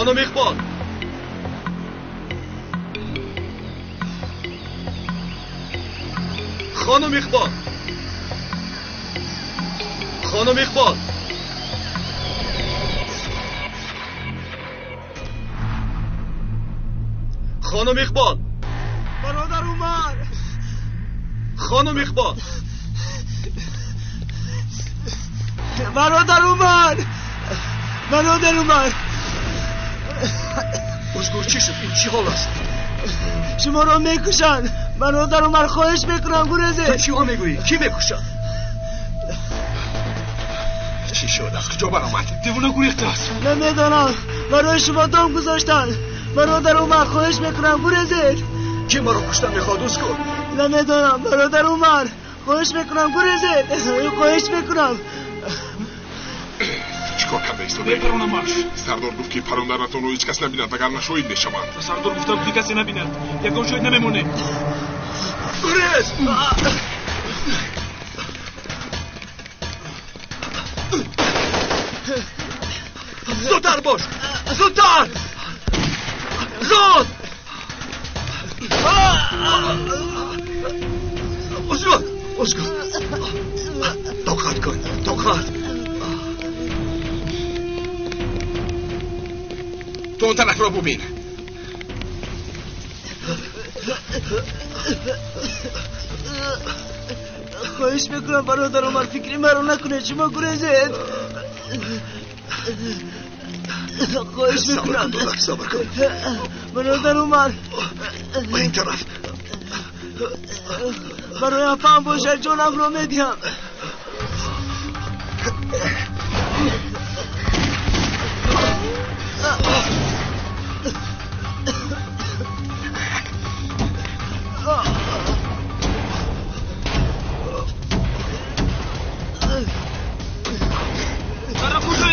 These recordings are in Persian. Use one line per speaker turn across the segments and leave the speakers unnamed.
خانم اقبال خانم اقبال خانم اقبال خانم اقبال
برادر عمر
خانم اقبال
برادر عمر برادر عمر
ازگور چی شد؟ این چی حال است؟
شما را میکشن برادر عمر خواهش میکنم گریزید.
تو چی ها میگویی؟ کی میکشن؟
چی شد؟ از کجا برآمد؟ دیوونه گریخته است.
نمیدانم برای شما دام گذاشتن برادر عمر خواهش میکنم گریزید.
کی ما رو کشتن میخواد ازگور؟
نمیدانم برادر عمر خواهش میکنم گریزید خواهش میکنم.
چیکار کرده ایستو؟ بپرونمش. سردار گفت که پروندنتون رو هیچ کس نبیند وگرنه شهید میشوند.
سردار گفتم که کسی نبیند یگان شهید نمیمونه.
گریز! زودتر باش! زودتر! زود! ازگور طاقت کن طاقت.
تو اون طرف را ببین.
خواهش میکنم برادر عمر فکری مرا نکنه شما گریزید. خواهش میکنم
صبر کن
برادر عمر
به این طرف.
برای افهم باشد جانم را میدیم.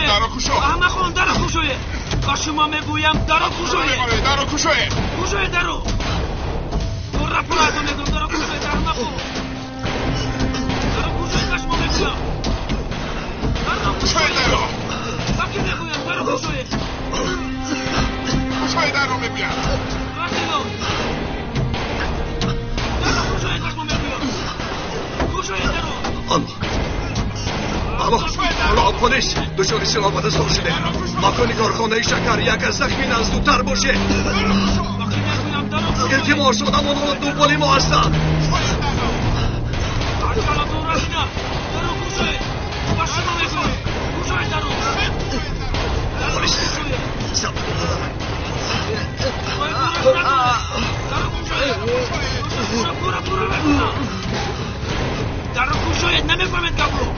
درو کوشو
احمد خان درو کوشویه. با شما میگویم درو کوشویه.
درو کوشویه.
کوشویه درو. تو را پراتو میگم درو کوشویه احمد خان. درو کوشویه که شما میگویم. درو کوشویه درو. باکی میگویم درو کوشویه.
کوشویه درو میگویم.
راسیدو. درو کوشویه که شما میگویم. کوشویه درو.
اما پلیس دچار سلامت سال شده. مکان کارخانه شکر یک از زخمی نزدودتر باشه. التماس آدمان رو دنبال ما هستن. پلیس صبر
درو کوشوید نمیفهمید گبرو.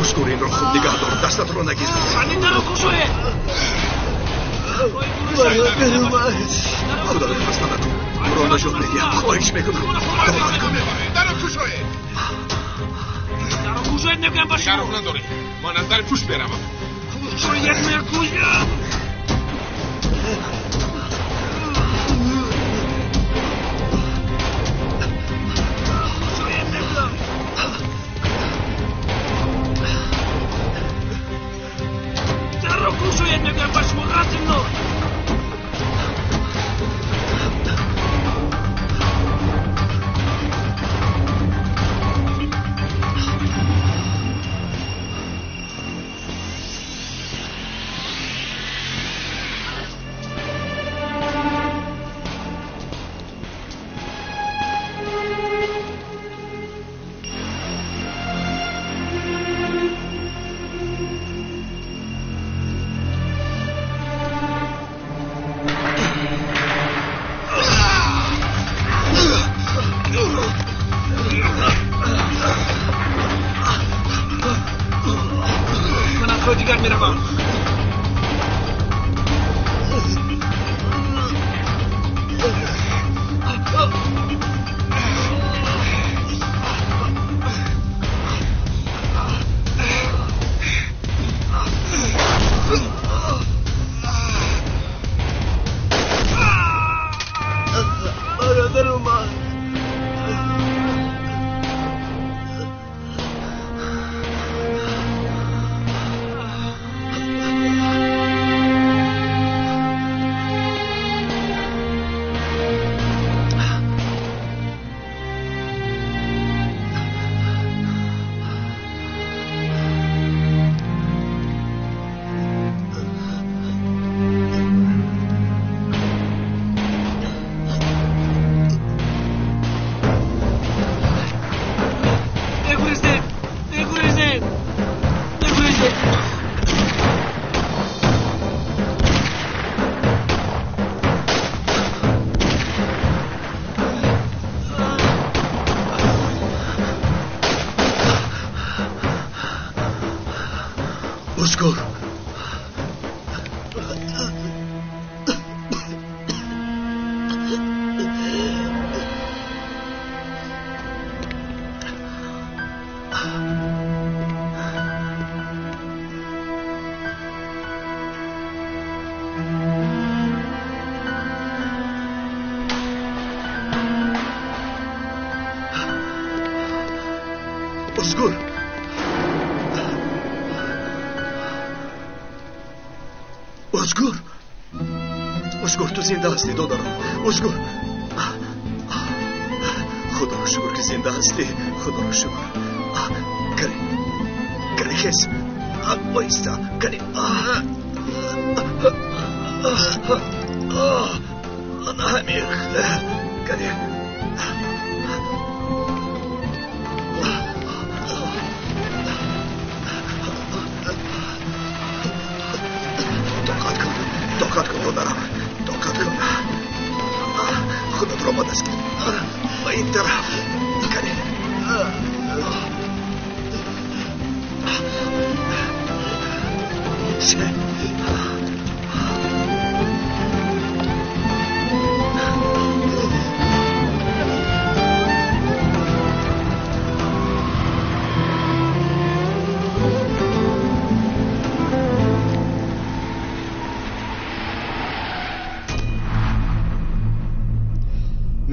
ازگور این رو خوب نگاه دار دستت رو نگیر.
خانی درو کوشوید.
برادر عمر
خدا رو خسته نکن. برو نجات میدیم. خواهش میکنم کمک کن.
درو کوشوید.
درو کوشوید نگویم با شما.
درو نداره. من از در پوش برم.
کوشوید میگویم. Kušujem nekaj baš mu razimno.
ازگور ازگور تو زنده هستی دادارم ازگور خدا رو شکر که زنده هستی خدا رو شکر کلی خیز بایستا کلی انا همیر کلی طاقت کن دادارم طاقت کن خودت را مدست کن و این طرف کنی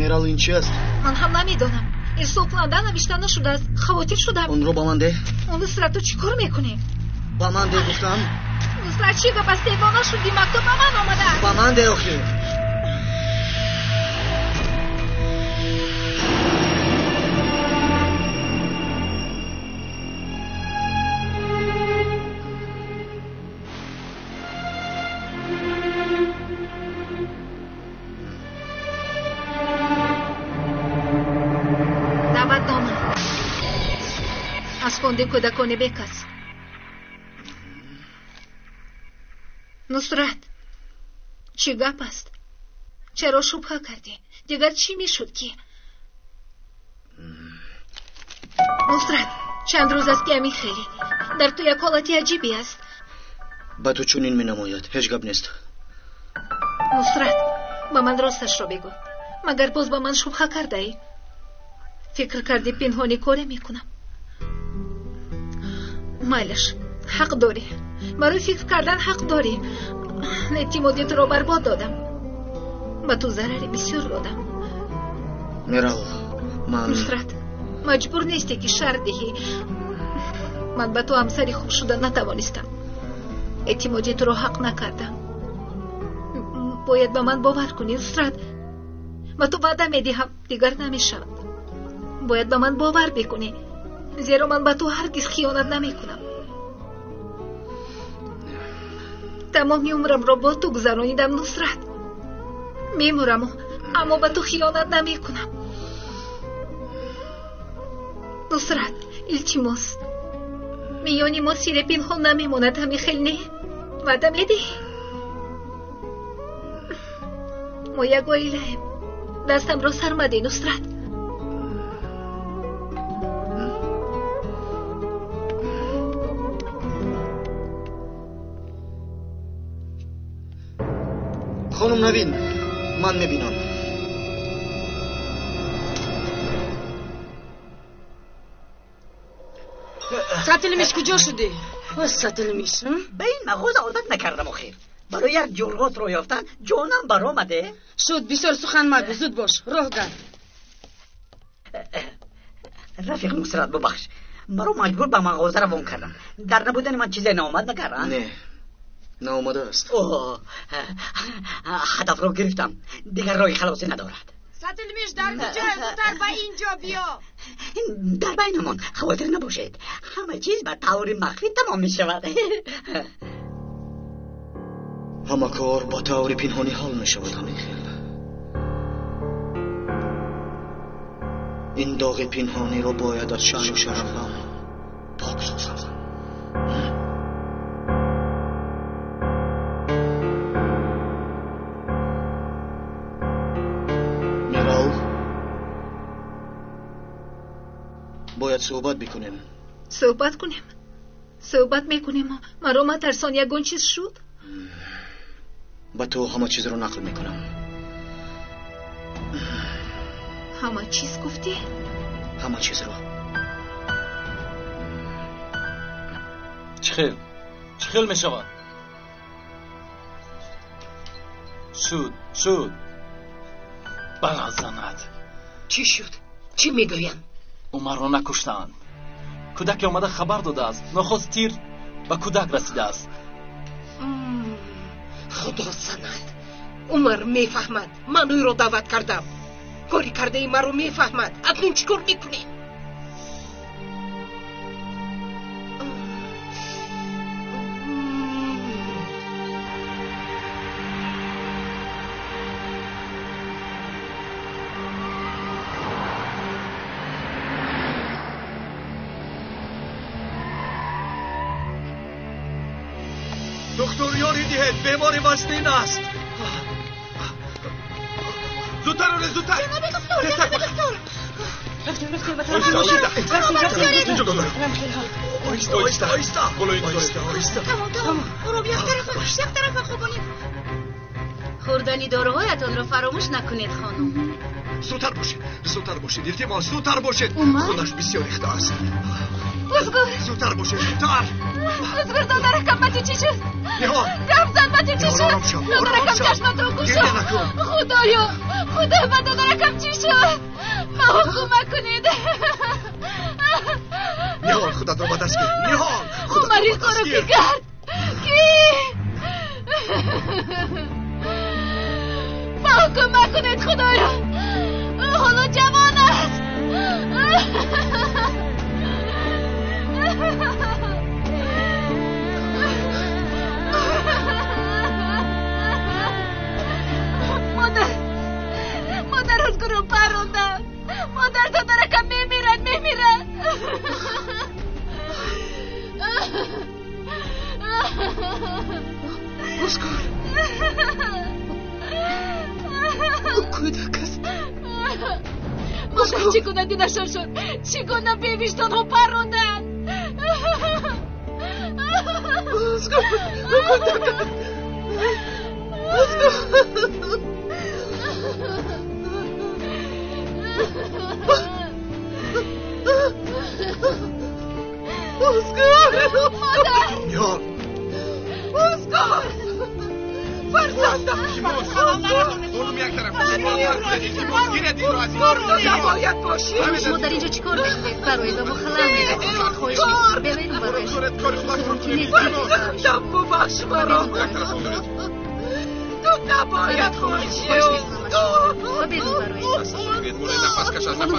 میرال این چی است؟
من هم نمیدونم این صبح نوشته نشده است خواطر شدم
اون رو با من ده
اون نصرت تو چی کار میکنی؟
با من ده گفتم
نصرت چی گفت از دیوانه شدی مکتوب با من آمده
با من ده اخی
فونده کودکانه بکس نصرت چی گپ است؟ چرا شبهه کردی؟ دیگر چی میشد که؟ نصرت چند روز است که میخیلی در تو یک حالتی عجیبی است
با تو چون این می نماید هیچ گپ نیست
نصرت با من راستش را بگو مگر باز با من شبهه کرده ای؟ فکر کردی پنهانی کاری میکنم مایلش حق داری برای فکر کردن حق داری اعتمادیت رو برباد دادم با تو ضرری بسیار دادم
میرال من
نصرت مجبور نیستی که شر دهی من با تو همسری خوب شدن نتوانستم اعتمادیت رو حق نکردم باید با من باور کنی نصرت با تو وعده میدهم دیگر نمیشود باید با من باور بکنی زیرا من با تو هرگز خیانت نمی کنم تمامی عمرم را با تو گذرانیدم نصرت میمورم اما با تو خیانت نمی کنم نصرت التماس میانی ما سیر پنهان نمیماند همی خیلی وعده میدی ما یک ویله دستم را سر مده نصرت
خانم نبین من میبینم
سطلمیش کجا شده؟ سطلمیش
به این مغازه عادت نکردم آخیر برای یک جلغات رو یافتن جانم برآمده
شد بسیار سخن مگو زود باش راه گرد
رفیق نصرت ببخش مرا مجبور به مغازه روان کردم در نبودن من چیزی ناامد نکردم
نه ناامده است
هدف رو گرفتم دیگر راه خلاصی ندارد
سطلمیش در کجا زودتر با اینجا بیا
در بینمان خاطر نباشید همه چیز به طور مخفی تمام می شود
همه کار با طور پنهانی حل می شود همیخیل این داغ پنهانی رو باید از شأن و شرفم پاک سازم باید صحبت بکنیم
صحبت کنیم صحبت میکنیم مرا مترسان یگون چیز شد؟
با تو همه چیز رو نقل میکنم.
همه چیز گفتی؟
همه چیز رو.
چخیل میشود؟ شد بلا زند.
چی شد؟ چی میگوین؟
عمر را نکشتند. کودک آمده خبر داده است. نخست تیر به کودک رسیده است.
خدا زند. عمر میفهمد. من او را دعوت کردم. کاری کرده ای مرا میفهمد. اکنون چیکار میکنی؟
دکتر یاری دهید بیماری وزنین است. زودتر زودتر. آیستا.
خوردنی داروهایتان را فراموش نکنید خانم.
زودتر باشید التماس زودتر باشید. خودش بسیار ریخته است. زودتر باشید زودتر.
ازگر دادرکم بچه چی شد؟
نیهان
گم زن بچه چی شد؟ دادرکم چشمت رو گوشم. خدایا با دادرکم چی شد؟ ما کمک کنید.
نیهان خودت رو با دست گیر. نیهان
عمر این کارو کی کرد؟ کی؟ ما کمک کنید خدایا. حالا جوان است. مادر از گروه پروندم. مادر دادرکم میمیرد.
اسکار او کودک است.
مادر چگونه دیدشان شد؟ چگونه به وجدان ها پروندن؟
اسکار او کودک است.
مادر
نیهان
اسکار فرزندم.
اونم یک طرف. التماس گیرید این رو از این
نباید باشی.
مادر اینجا چیکار میکنید؟ برای ما خلل میکنید. خواهش میکنم ببرید برای
فرزندم ببخش مرا. تو نباید باشی.
ببرید برای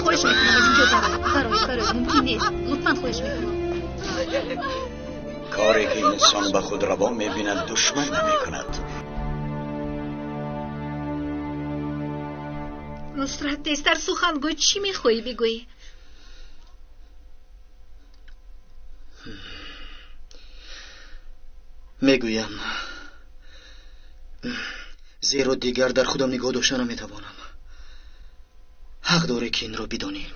خواهش میکنم برای ممکن نیست. لطفا خواهش میکنم.
کاری که انسان به خود روا میبیند دشمن نمیکند.
نصرت دستر سخنگوی چی میخوایی بگویی؟
میگویم زیرا دیگر در خودم نگاه داشته نمیتوانم. حق داره که این را بدانی.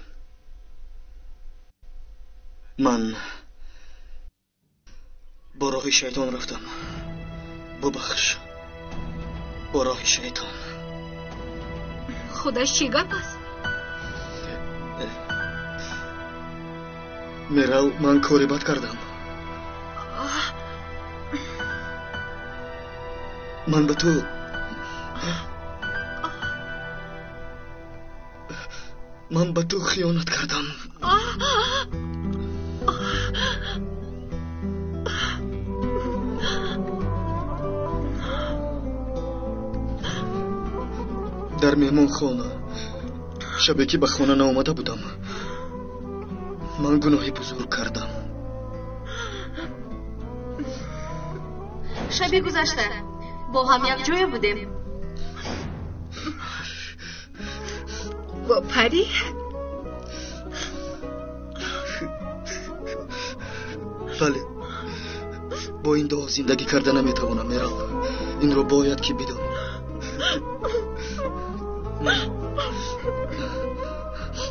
من با راه شیطان رفتم. ببخش. با راه شیطان.
خودش چی گپ است؟
میرو من کاری بد کردم. من به تو خیانت کردم. در مهمان خانه شبی که به خانه نامده بودم من گناهی بزرگ کردم.
شبی گذشته با هم یک جای بودیم.
با پری؟
بله. با این دعا زندگی کرده نمیتوانم. میرم این رو باید که بدانم.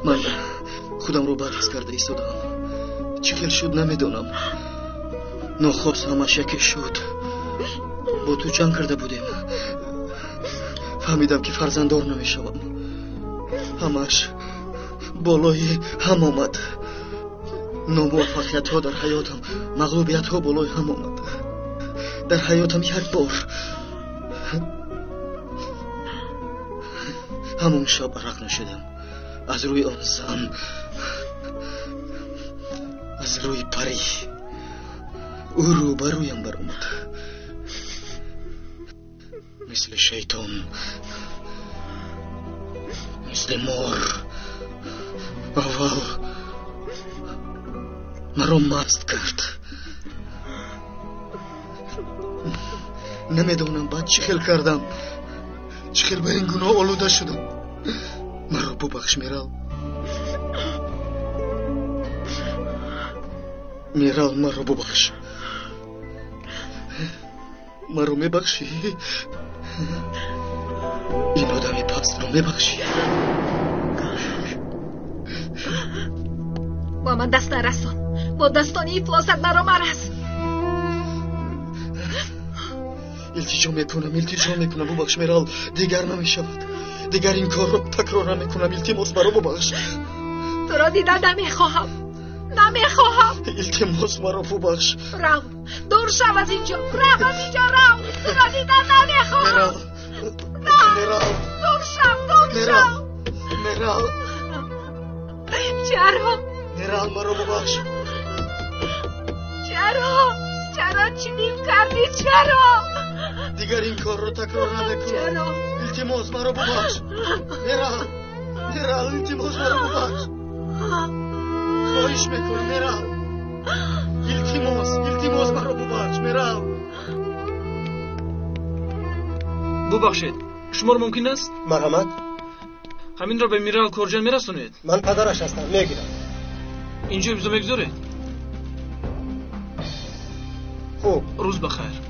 من خودم رو بررس کرده ایستادم. چی خیل شد نمیدونم. نخست همشه که شد با تو جنگ کرده بودیم. فهمیدم که فرزنددار نمیشوم. همش بالای هم آمد. ناموفقیت ها در حیاتم، مغلوبیت ها بالای هم آمد. در حیاتم یک بار همون شب عرق نشدم. از روی آن زن، از روی پری او رو برویم بر اومد. مثل شیطان، مثل مار اول مرا مست کرد. نمیدونم بعد چه خیل کردم، چه خیل به این گناه آلوده شدم. مرا ببخش میرال، میرال مرا ببخش. مرا میبخشی؟ این آدمی پست رو میبخشی؟
با من دست نرسون. با دستانی افلاست مرا مرس.
التجا میکنم ببخش میرال. دیگر نمیشود. دیگر این کار رو تکرار نمیکنم. التماس مرا ببخش.
تو را دیدن نمیخواهم.
التماس مرا ببخش.
رو دور شو از اینجا. رو تو را دیدن نمیخواهم.
میرال
دور شو.
میرال
چرا؟
میرال مرا ببخش.
چرا چنین کردی؟ چرا؟
دیگر این کار رو تکرار نمیکنم.
چرا؟
التماس مرا ببخش. میرال التماس مرا ببخش. خواهش میکنم میرال. التماس مرا ببخش میرال.
ببخشید، شما رو ممکن است
مرحمت؟
همین را به میرال کورجان میرسونید؟
من پدرش هستم، میگیرم.
اینجا امضا میگذارید؟
خوب.
روز بخیر.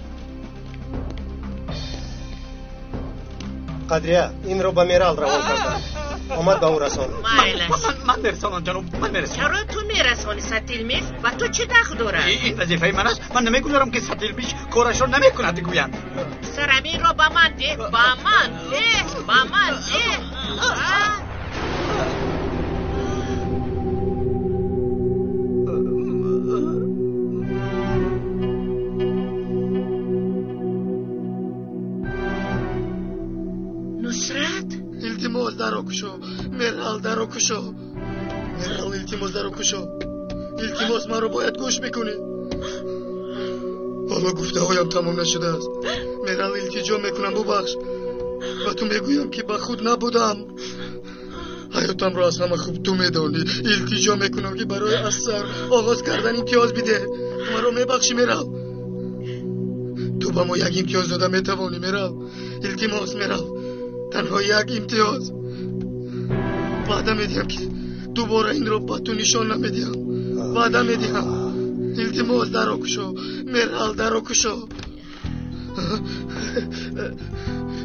قدریه این رو به میرال روان کردم. آمد به اون رسان.
من برسانم جنوب، من برسانم.
چرا تو میرسانی ستیلمیش و تو چه دخل داره؟
این وظیفه من است. من نمیگذارم که ستیلمیش کارش رو نمیکند گویند.
سرمین رو به من ده. نصرت
التماس درو کشو. میرال درو کشو. میرال التماس درو کشو. التماس مرا باید گوش میکنی. حالا گفته هایم تمام نشده است. میرال التجا میکنم ببخش. و تو میگویم که با خود نبودم. حیاتم را از همه خوب تو میدانی. التجا میکنم که برای از سر آغاز کردن امتیاز بده. مرا میبخشی میرال. تو با ما یک امتیاز داده میتوانی میرال. التماس میرال، تنها یک امتیاز. وعده میدیم که دوباره این رو با تو نشان نمیدیم. وعده میدیم. التماس درو کشو. میرال درو کشو.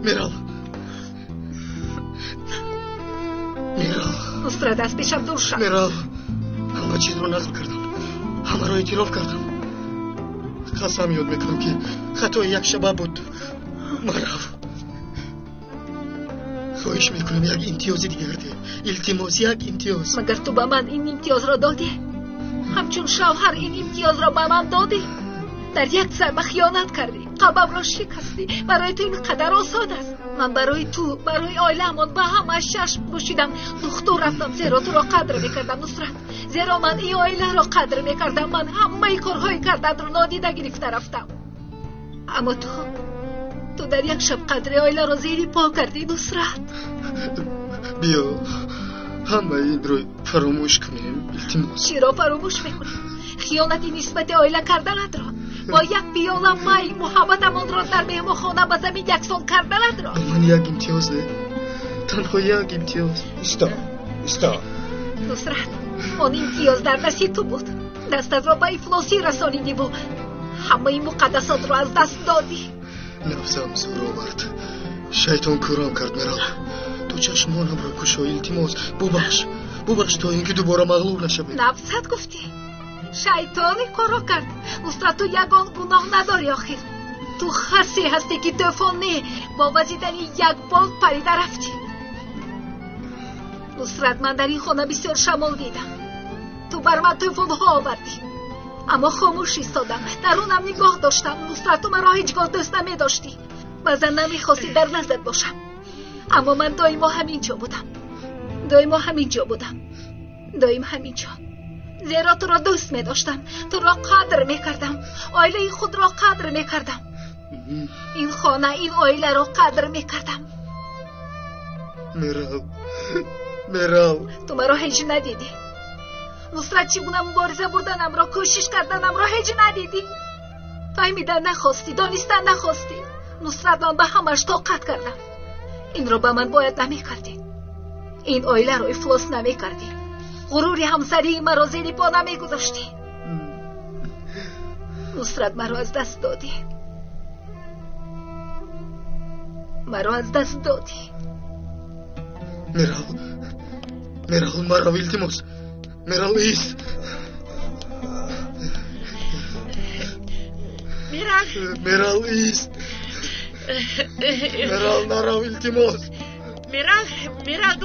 میرال
نصرت از پیشم دور شد.
میرال همه چیز رو نظم کردم. همه رو اعتراف کردم. قسم یاد میکنم که خطای یک شبه بود. مرف خواهش میکنم یک امتیازی دیگر ده. التماس یک امتیاز.
مگر تو به من این امتیاز را دادی؟ همچون شوهر این امتیاز را به من دادی؟ در یک ضربه خیانت کردی. قبم را شکستی. برای تو این قدر آسان است. من برای تو، برای عائله‌مان به همه چشم پوشیدم. دختر رفتم زیرا تو را قدر میکردم نصرت. زیرا من این عائله را قدر میکردم. من همه کارهای کردن را نادیده گرفته رفتم. اما تو در یک شب قدر عائله را زیر پا کردی نصرت.
بیا همه این رو فراموش کنیم. التماس.
چرا فراموش میکنیم؟ خیانتی نسبت عائله کردنت را، با یک پیاله می محبتمان را در مهمانخانه به زمین یکسان کردنت را.
من یک امتیاز ده. تنها یک امتیاز.
استا
نصرت، آن امتیاز در دستی تو بود. دستت را به افلاسی رسانیدی و همه مقدسات را از دست دادی.
نفسم زور آورد. شیطان کورم کرد میرال. تو چشمانم را کشو. التماس ببخش تا اینکه دوباره مغلوب نشوی.
نفست گفتی؟ شیطانی کارو کرد. نصرت تو یگان گناه نداری آخر. تو خاصی هستی که دفونه با وزیدن یک بال پریده رفتی. نصرت من در این خانه بسیار شمال دیدم. تو بر من تلفن ها آوردی اما خاموش ایستادم، درونم نگاه داشتم. نصرت تو مرا هیچگاه دوست نمی داشتی، بعضا نمیخواستی در نزدت باشم، اما من دائما همینجا بودم، دائم همینجا، زیرا تو را دوست می داشتم، تو را قدر می کردم، عائله خود را قدر می کردم، این خانه این عائله را قدر می کردم.
میرال
تو مرا هیچ ندیدی. نصرت چگونه مبارزه بردنم را، کوشش کردنم را هیچ ندیدی. فهمیدن نخواستی، دانستن نخواستی. نصرت من به همش طاقت کردم. این را به من باید نمی کردی. این عائله را افلاس نمی کردی. غرور همسری مرا زیر پا نمی گذاشتی. نصرت مرا از دست دادی.
میرال مرا التماس، میرال ایست. میرال ایست. میرال نرو التماس.
میرال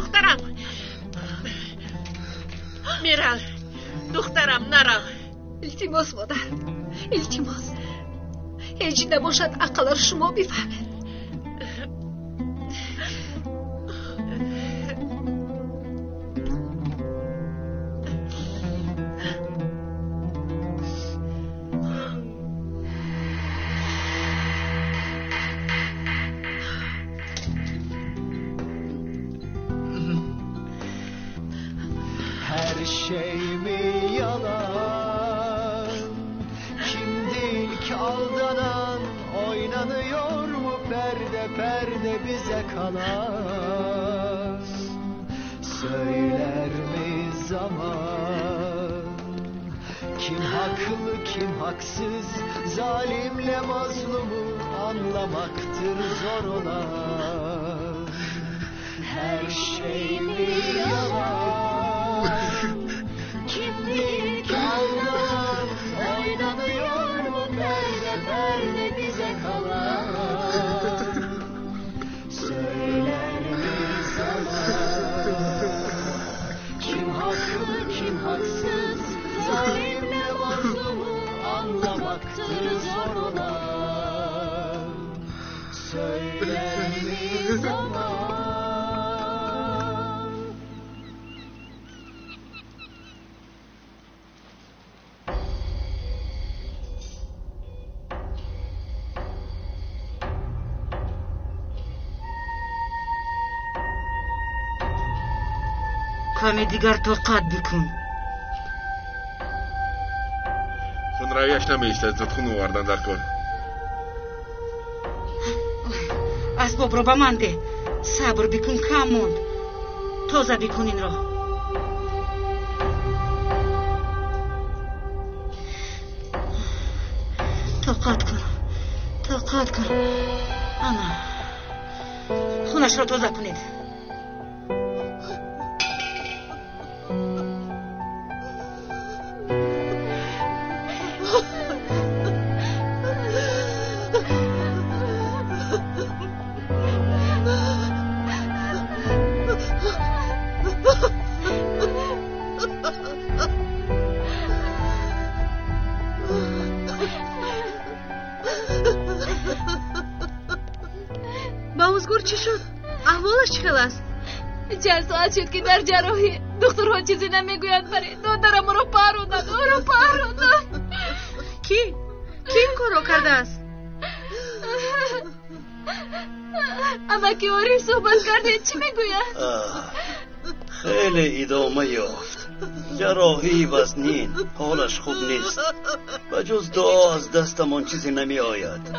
دخترم نرو.
التماس مادر، التماس. هیچ نباشد عقل شما بفهمد.
Söyler mi zaman kim haklı kim haksız, zalimle mazlumu anlamaktır zor olan. Her şey mi yalan, kimdir ki aldanan, oynanıyor mu perde perde bize kalan. Söyler mi zaman kim haklı kim haksız, zalimle mazlumu anlamaktır zor olan. Söyler mi zaman.
کمی دیگر طاقت بکن.
خونرویش نمیشته زد خون آوردن در کار.
اسباب را به من ده. صبر بکن، کم موند. تازه بکن این را. طاقت کن. اما خونش را تازه کنید.
باوزگور چی شد؟ احوالش چه است؟
چند ساعت شد که در جراحی. دکترها چیزی نمیگویند برای دادرم او را پروندن.
کی این کارو کرده است؟
اما که آریف صحبت کرده چی میگوید؟
خیلی ادامه یافت. جراحی وزنین، حالش خوب نیست. و جز دعا از دستمان چیزی نمی آید.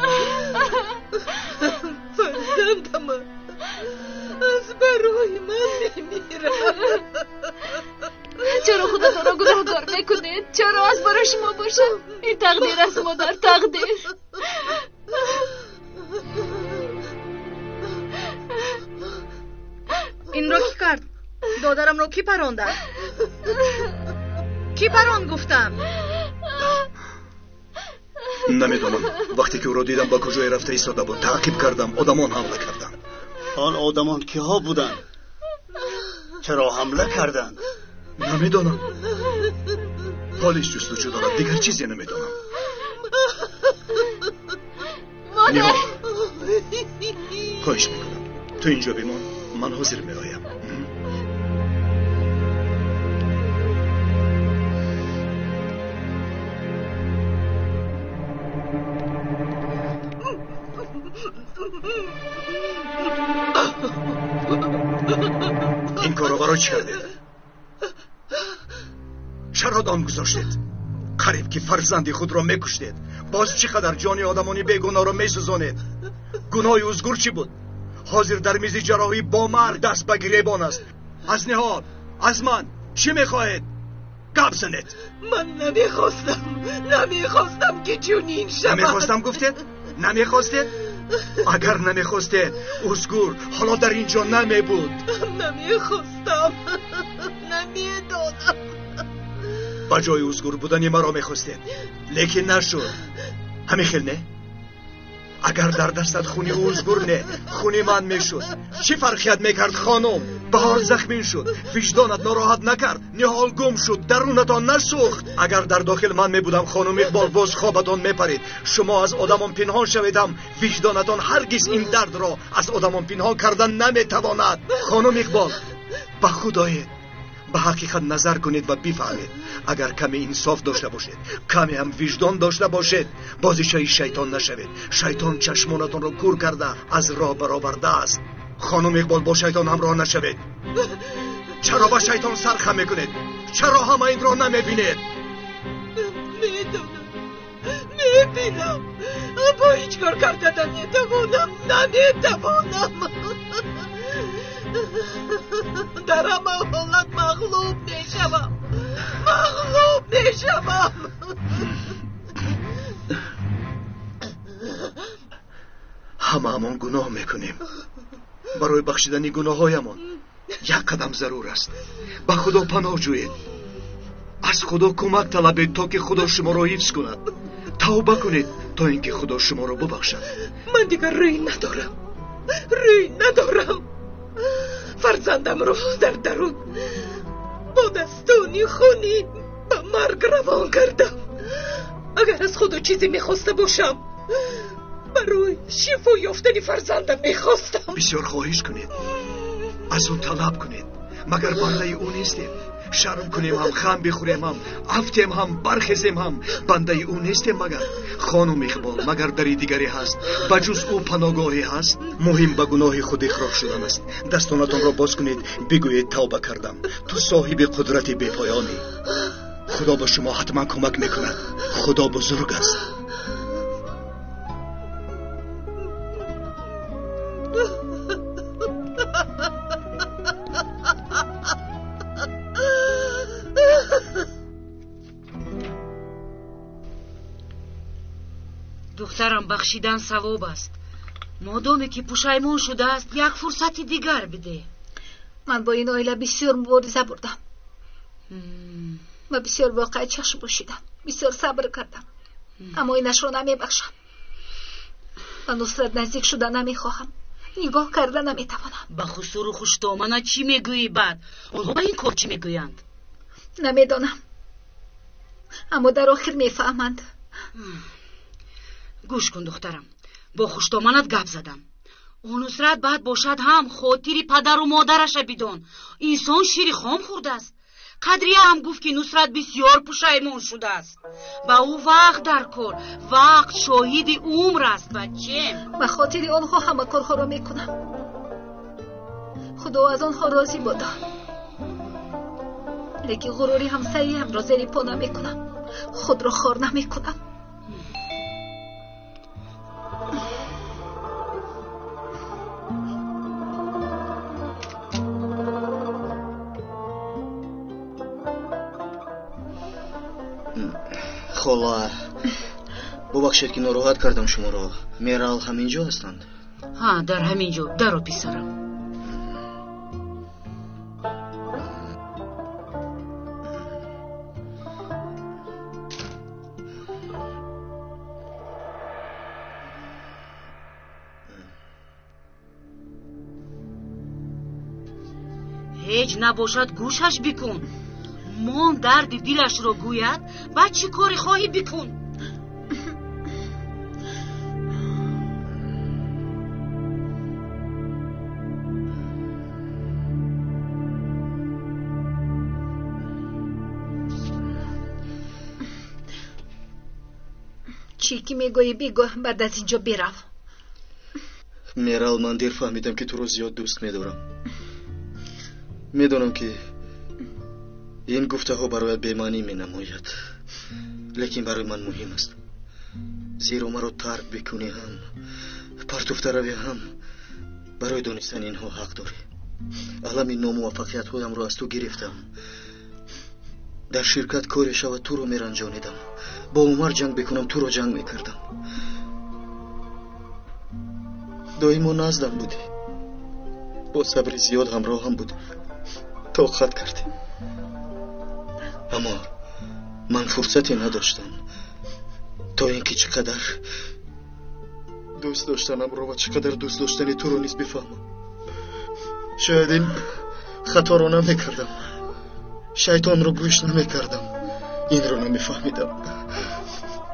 فرزندم از برای من میمیرم.
چرا خودتان را گناهکار میکنید؟ چرا از برای شما باشم؟ این تقدیر است مادر، تقدیر.
این را کی کرد؟ دادرم را کی پراند گفتم؟
نمیدونم. وقتی که او را دیدم با کجای رفته ایستاده بود، تعقیب کردم. آدمان حمله کردند.
آن آدمان کیها بودند؟ چرا حمله کردند؟
نمیدونم. پلیس جستجو دارد. دیگر چیزی نمیدونم. نیما، خواهش میکنم تو اینجا بمان. من حاضر میآیم. این کارو برای چی کردید؟ چرا دام گذاشتید؟ قریب که فرزندی خود را میکشتید، باز چقدر جانی آدمانی بیگناه را میسوزانید؟ گناه اوزگور چی بود؟ حاضر در میز جراحی با مرگ دست به گریبان است. از نهال، از من چی میخواهید؟ گپ زنید.
من نمیخواستم که چنین شود.
نمیخواستم گفتید؟ نمیخواستید؟ اگر نمیخواستید اوزگور حالا در اینجا نمیبود.
نمیخواستم، نمیدانم.
با جای اوزگور بودنی مرا میخواستید، لیکن نشد. همین خیل نه؟ اگر در دستت خونی اوزگور نه، خونی من میشد. چی فرقیت میکرد خانم؟ بهار زخمین شد، وجدانت ناراحت نکرد، نهال گم شد، درونتان نسوخت. اگر در داخل من میبودم خانم اقبال، باز خوابتان میپرید. شما از آدمان پنهان شویدم، وجدانتان هرگز این درد را از آدمان پنهان کردن نمیتواند. خانم اقبال، به خدای به حقیقت نظر کنید و بفهمید. اگر کمی انصاف داشته باشید، کمی هم وجدان داشته باشید، بازیچه شیطان نشوید. شیطان چشمانتان را کور کرده از راه برآورده است. خانم اقبال، با شیطان همراه نشوید. چرا با شیطان سرخم میکنید؟ چرا همه این را نمیبینید؟
میبینم، با هیچ کار کردن نمیتوانم. در همه حالت مغلوب نشوم.
همه گناه میکنیم. برای بخشیدن گناههایمان یک قدم ضرور است. به خدا پناه جویید. از خدا کمک طلبید تا که خدا شما را حفظ کند. توبه کنید تا اینکه خدا شما را ببخشد.
من دیگر ری ندارم. فرزندم را در درون با دستانی خونی به مرگ روان کردم. اگر از خدا چیزی میخواسته باشم، برای شفا یافتن فرزندم میخواستم.
بسیار خواهش کنید، از اون طلب کنید. مگر بنده او نیستیم؟ شرم کنیم هم، خم بخوریم هم، افتیم هم، برخیزیم هم، بنده او نیستیم مگر؟ خانم اقبال، مگر دری دیگری هست؟ بجز او پناهگاهی هست؟ مهم به گناه خود اقرار شدن است. دستانتان را باز کنید، بگویید توبه کردم. تو صاحب قدرت بی‌پایانی. خدا به شما حتما کمک میکند. خدا بزرگ است.
دخترم، بخشیدن ثواب است. مادامی که پشیمان شده است، یک فرصتی دیگر بده.
من با این عائله بسیار مبارزه بردم و بسیار واقعا چشم پوشیدم، بسیار صبر کردم، اما اینش را نمیبخشم. و نصرت نزدیک شدن نمیخواهم، نگاه کردن نمیتوانم.
با خسور و خوشتامنه چی میگویی بعد؟ آنها به این کار چی میگویند؟
نمیدانم، اما در آخر میفهمند.
گوش کن دخترم، با خوشتامنت گپ زدم. اون نصرت بعد باشد هم خاطری پدر و مادرش بدون. انسان شیر خام خورده است. قدریه هم گفت که نصرت بسیار پشیمان شده است. با او وقت در کار، وقت شاهد عمر است بچه.
به خاطر آنها همه کارها را میکنم. خدا از آنها راضی بادا. لیکن غروری همسری هم را زیر پا نمیکنم، خود را خار نمیکنم.
خاله، ببخشید که ناراحت کردم شما را. میرال همینجا هستند؟
ها، در همینجا. درو پسرم. هیچ نباشد گوشش بکن. مان درد دلش رو گوید بعد چی کاری خواهی بکن.
چی که میگویی بگو بعد از اینجا برم.
میرال من دیر فهمیدم که تو رو زیاد دوست میدارم. میدونم که این گفته ها برایت بی‌معنی می نماید، لیکن برای من مهم است. زیرا مرا ترک بکنی هم پرتوفته روی هم برای دانستن اینها حق داری. الان این ناموفقیت هایم رو از تو گرفتم. در شرکت کاری شود تو رو میرنجانیدم. با عمر جنگ بکنم تو رو جنگ میکردم. دائما نزدم بودی، با صبر زیاد همراه هم بودی، طاقت کردی. اما من فرصتی نداشتم تا اینکه چقدر دوست داشتنم رو و چقدر دوست داشتنی تو رو نیز بفهمم. شاید این خطا رو نمیکردم، شیطان رو گوش نمیکردم، این رو نمیفهمیدم،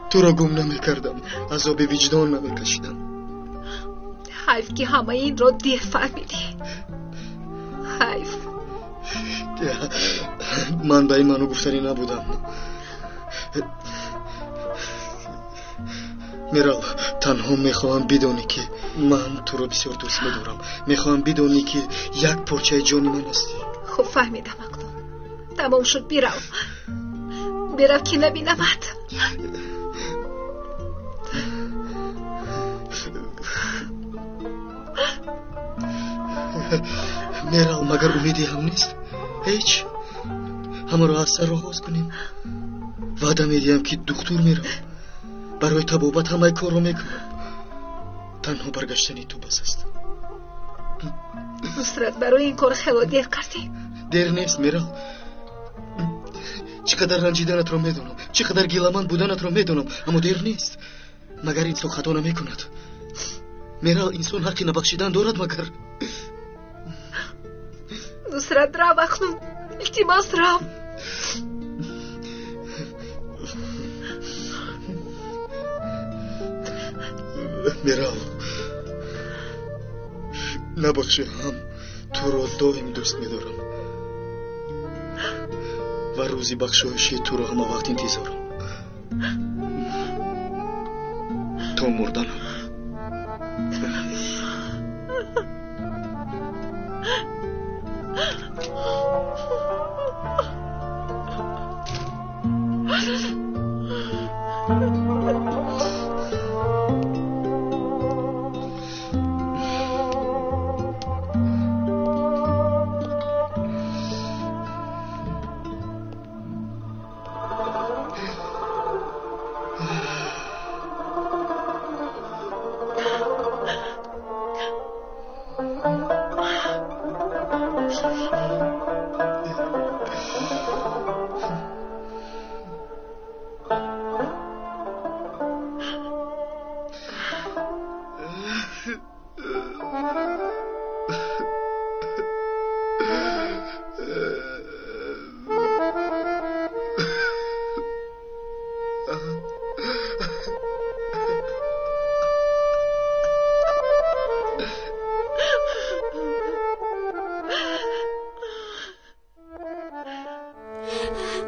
تو رو گم نمیکردم، عذاب وجدان نمیکشیدم.
حیف که همه این رو دیر فهمیدی. حیف.
من به این منو گفتنی نبودم. میرال، تنها میخواهم بدونی که من تو رو بسیار دوست میدارم. میخواهم بدونی که یک پارچه جانی من هستی.
خب فهمیدم اقدام. تمام شد، بیرو که نبینمت.
میرال، مگر امیدی هم نیست؟ هیچ. همه رو از سر آغاز کنیم. وعده میدیم که دکتر میرم، برای طبابت همه کار رو میکنم. تنها برگشتنی تو بس است.
نصرت، برای این کار خیلی دیر کردی.
دیر نیست میرال. چقدر رنجیدنت رو میدونم، چقدر گیله‌مند بودنت رو میدونم، اما دیر نیست. مگر انسان خطا نمیکند؟ میرال، انسان حقی نبخشیدن دارد مگر؟
نصرت، رو اخنون، التماس رو.
میرال، نبخشی هم تو رو دائم دوست میدارم و روزی بخشایشی تو رو همه وقت انتظارم تا مردنم.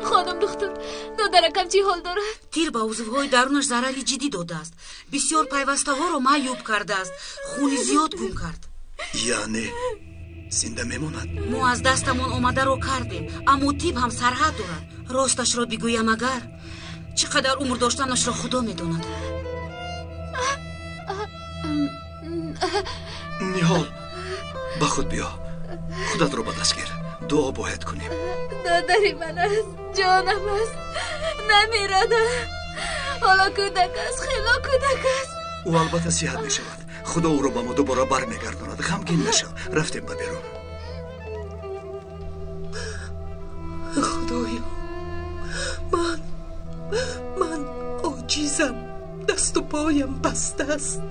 خانم دکتر، دادرکم چی حال دارد؟
تیر با عضوهای درونش ضرری جدی داده است. بسیار پیوسته ها رو معیوب کرده است. خون زیاد گم کرد.
یعنی زنده میماند؟
ما از دستمون آمده رو کردیم، اما تیب هم سرحد دارد. راستش را بگویم اگر چقدر عمر داشتنش را خدا میداند.
نیهال، با خود بیا، خودت رو به دست گیر، دعا باید کنیم.
دادری من است، جانم است، نمیرد. حالا کودک است، خیلی کودک است.
او البته صحت می شود. خدا او رو با ما دوباره بر میگرداند. غمگین نشو. رفتیم به بیرون.
خدایا، من عاجزم، دست و پایم بسته است.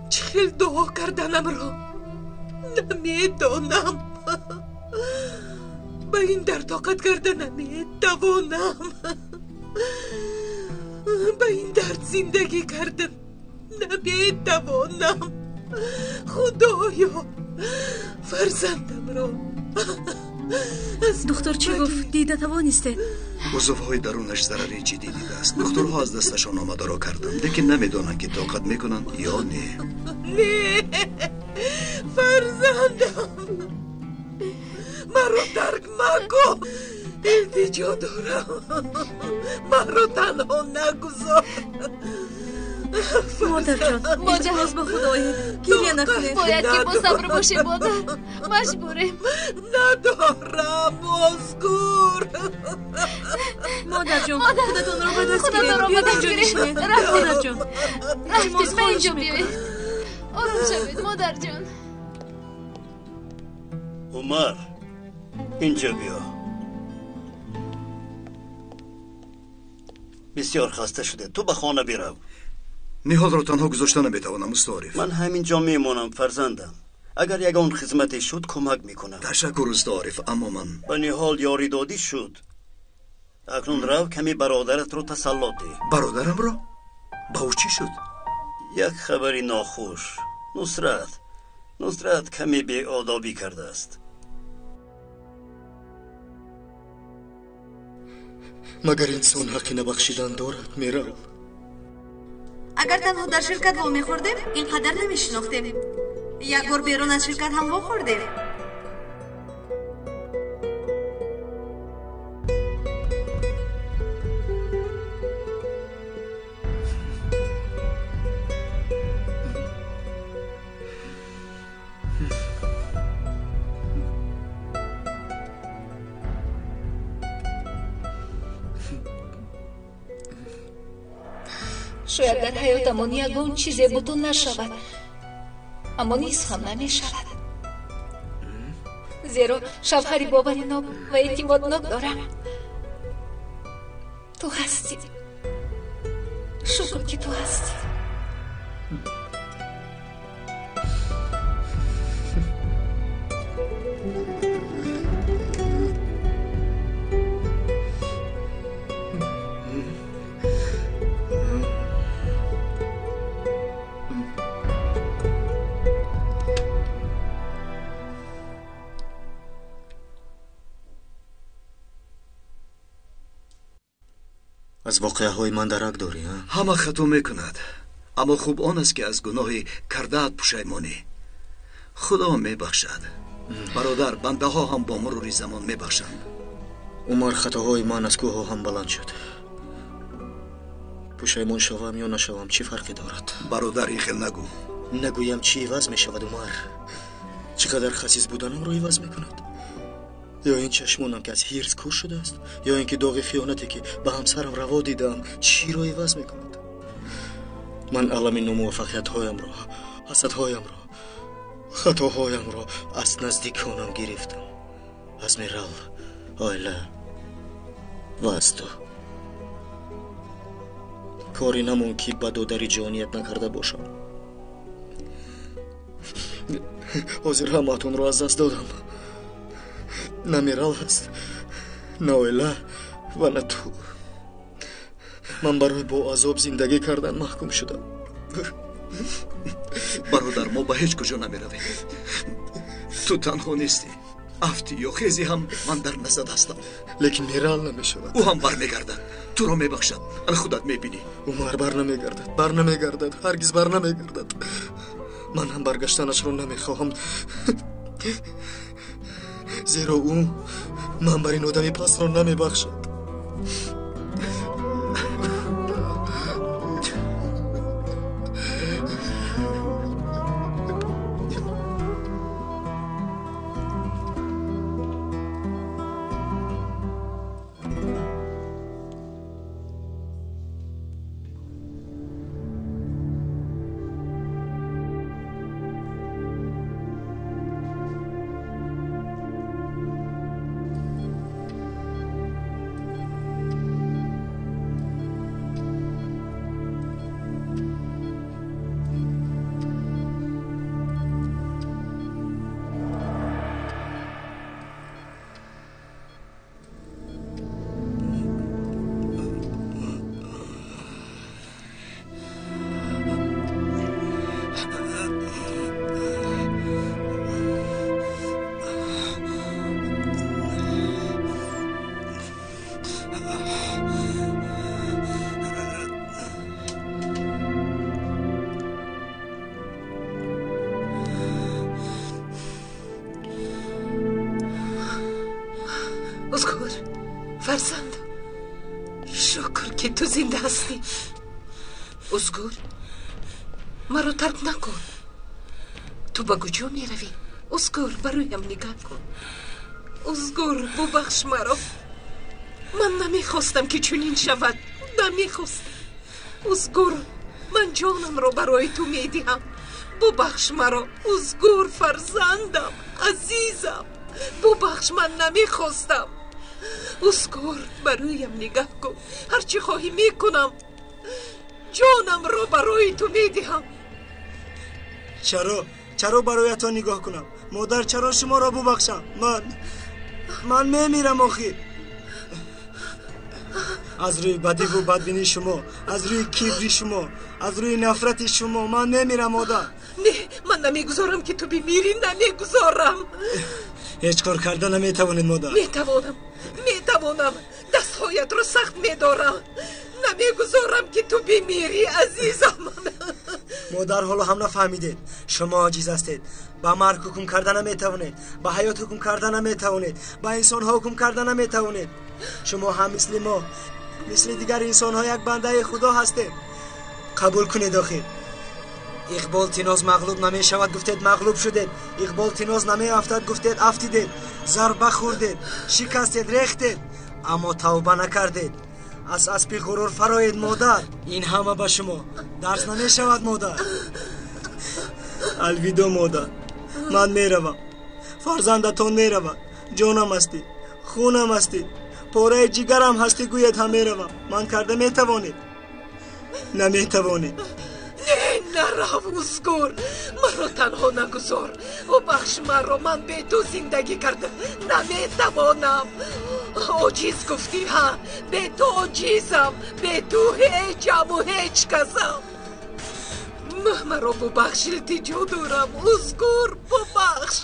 چه خیلی دعا کردنم را نمیدانم. به این در طاقت کردن نمیتوانم. به این درد زندگی کردن نمیتوانم. خدایا فرزندم را
دکتر چی گفت؟ دیده توانسته؟
عضوهای درونش ضرری جدی دیده است. دکترها از دستشان آمده را کردند، لیکن نمیدانند که طاقت میکنند یا نه.
نه فرزندم، مرا ترک مکن، التجا دارم، مرا تنها نگذار.
مادر جان التماس به خدای گریه نکنه.
باید که با صبر باشه مادر، مجبوریم.
ندارم مذکور.
مادر جان خودتون رو به دست گیرید، بیاید اینجا نشینید. مادر جان
رفتید، من اینجا بیایید. آروم شوید مادر جان.
عمر اینجا بیا. بسیار خسته شده، تو به خانه برو.
نهال را تنها گذاشته نمیتوانم استعارف.
من همینجا میمونم فرزندم. اگر یگان خدمتی شد کمک میکنم.
تشکر استعارف، اما من
به نهال یاری دادی شد. اکنون رو کمی برادرت رو تسلط ده.
برادرم را؟ با او چی شد؟
یک خبری ناخوش. نصرت کمی بی آدابی کرده است.
مگر انسان حقی نبخشیدن دارد؟ میرم.
اگر تنها در شرکت وا میخوردیم اینقدر نمیشناختیم. یک بار بیرون از شرکت هم وا خوردیم.
شاید در حیاتمان یگان چیزی بوتون نشود، اما نیست هم نمی شود. زیرا شوهری باوری ناب و اعتمادناک دارم. تو هستی. شکر که تو هستی.
از واقعه های من درک داری ها؟
همه خطا میکند، اما خوب آن است که از گناه کرده‌ات پشیمانی. خدا میبخشد. برادر، بنده ها هم با مرور زمان میبخشند.
عمر خطاهای من از کوه هم بلند شد. پشیمان شوم یا نشوم چی فرقی دارد؟
برادر این خیل نگو.
نگویم چی عوض میشود عمر؟ چقدر خسیس بودنم رو عوض میکند؟ یا این چشمانم که از هیرس کور شده است، یا اینکه داغ خیانتی که به همسرم روا دیدم چی را عوض میکند؟ من علم ناموفقیت هایم را، حسد هایم را، خطاهایم را از نزدیکانم گرفتم، از میرال، آیله و از تو. کاری نمون که به دادری جانیت نکرده باشم. حاضر همتون را از دست دادم. نه میرال هست، نه آیله و نه تو. من برای با عذاب زندگی کردن محکوم شدم.
برادر، ما به هیچ کجا نمی رویم. تو تنها نیستی. افتی یا خیزی هم من در نزد هستم.
لیکن میرال نمی شود.
او هم بر میگردد، تو را میبخشد. خودت میبینی.
عمر بر نمیگردد، هرگز بر نمیگردد. من هم برگشتنش را نمیخواهم، زیرا او من بر این آدمی پس را نمیبخشد.
ازگور فرزند شکر که تو زنده هستی. ازگور مرا ترک نکن. تو به کجا می روی؟ ازگور برایم نگاه کن. ازگور ببخش مرا. من نمیخواستم که چنین شود. نمیخواستم. ازگور من جانم را برای تو میدهم. ببخش مرا ازگور فرزندم عزیزم. ببخش من نمیخواستم. ازگور برایم نگاه کن. هرچی خواهی میکنم. جانم را برای تو میدهم.
چرا برای تو نگاه کنم؟ مادر چرا شما را ببخشم؟ من میمیرم آخی. از روی بدی و بدبینی شما، از روی کبری شما، از روی نفرت شما من میمیرم مادر.
نه من نمیگذارم که تو بمیری. نمیگذارم.
هیچ کار کردن نمیتوانید مادر.
میتوانم. دستهایت رو سخت میدارم. نمیگذارم که تو بمیری عزیزم.
مادر حالا هم نفهمیدید. شما عاجز هستید. با مرگ حکم کردن نمیتوانید. با حیات حکم کردن نمیتوانید. با انسان ها حکم کردن نمیتوانید. شما هم مثل ما، مثل دیگر انسان ها یک بنده خدا هستید. قبول کنید آخر. اقبال تیناز مغلوب نمی شود گفتید مغلوب شدید. اقبال تیناز نمی افتد گفتید افتیدید. ضربه خوردید، شکستید، ریختید، اما توبه نکردید. از اسب غرور فراید مادر. این همه به شما درس نمی شود مادر. الوداع مادر. من میروم. فرزندتان میرود. جانم هستی، خونم هستی، پاره جگرم هستی. گوید هم میروم. من کرده میتوانید؟ نمیتوانید.
نرو ازگور. مرا تنها نگذار. ببخش مرا. من به تو زندگی کردم. نمیتوانم. عاجز گفتی ها؟ به تو عاجزم. به تو هیچم و هیچ کسم. مرا ببخش. التجا دارم ازگور. ببخش.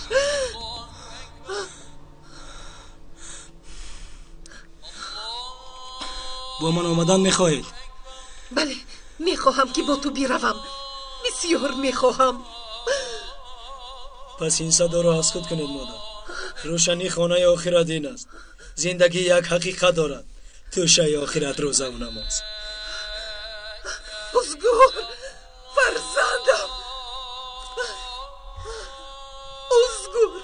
با من آمدن میخواهید؟
بله میخواهم که با تو بیروم. بسیار میخواهم.
پس این صدا را از خود کنید مادر. روشنی خانه آخرت این است. زندگی یک حقیقت دارد. توشه آخرت روزه و نماز.
ازگور فرزندم. ازگور.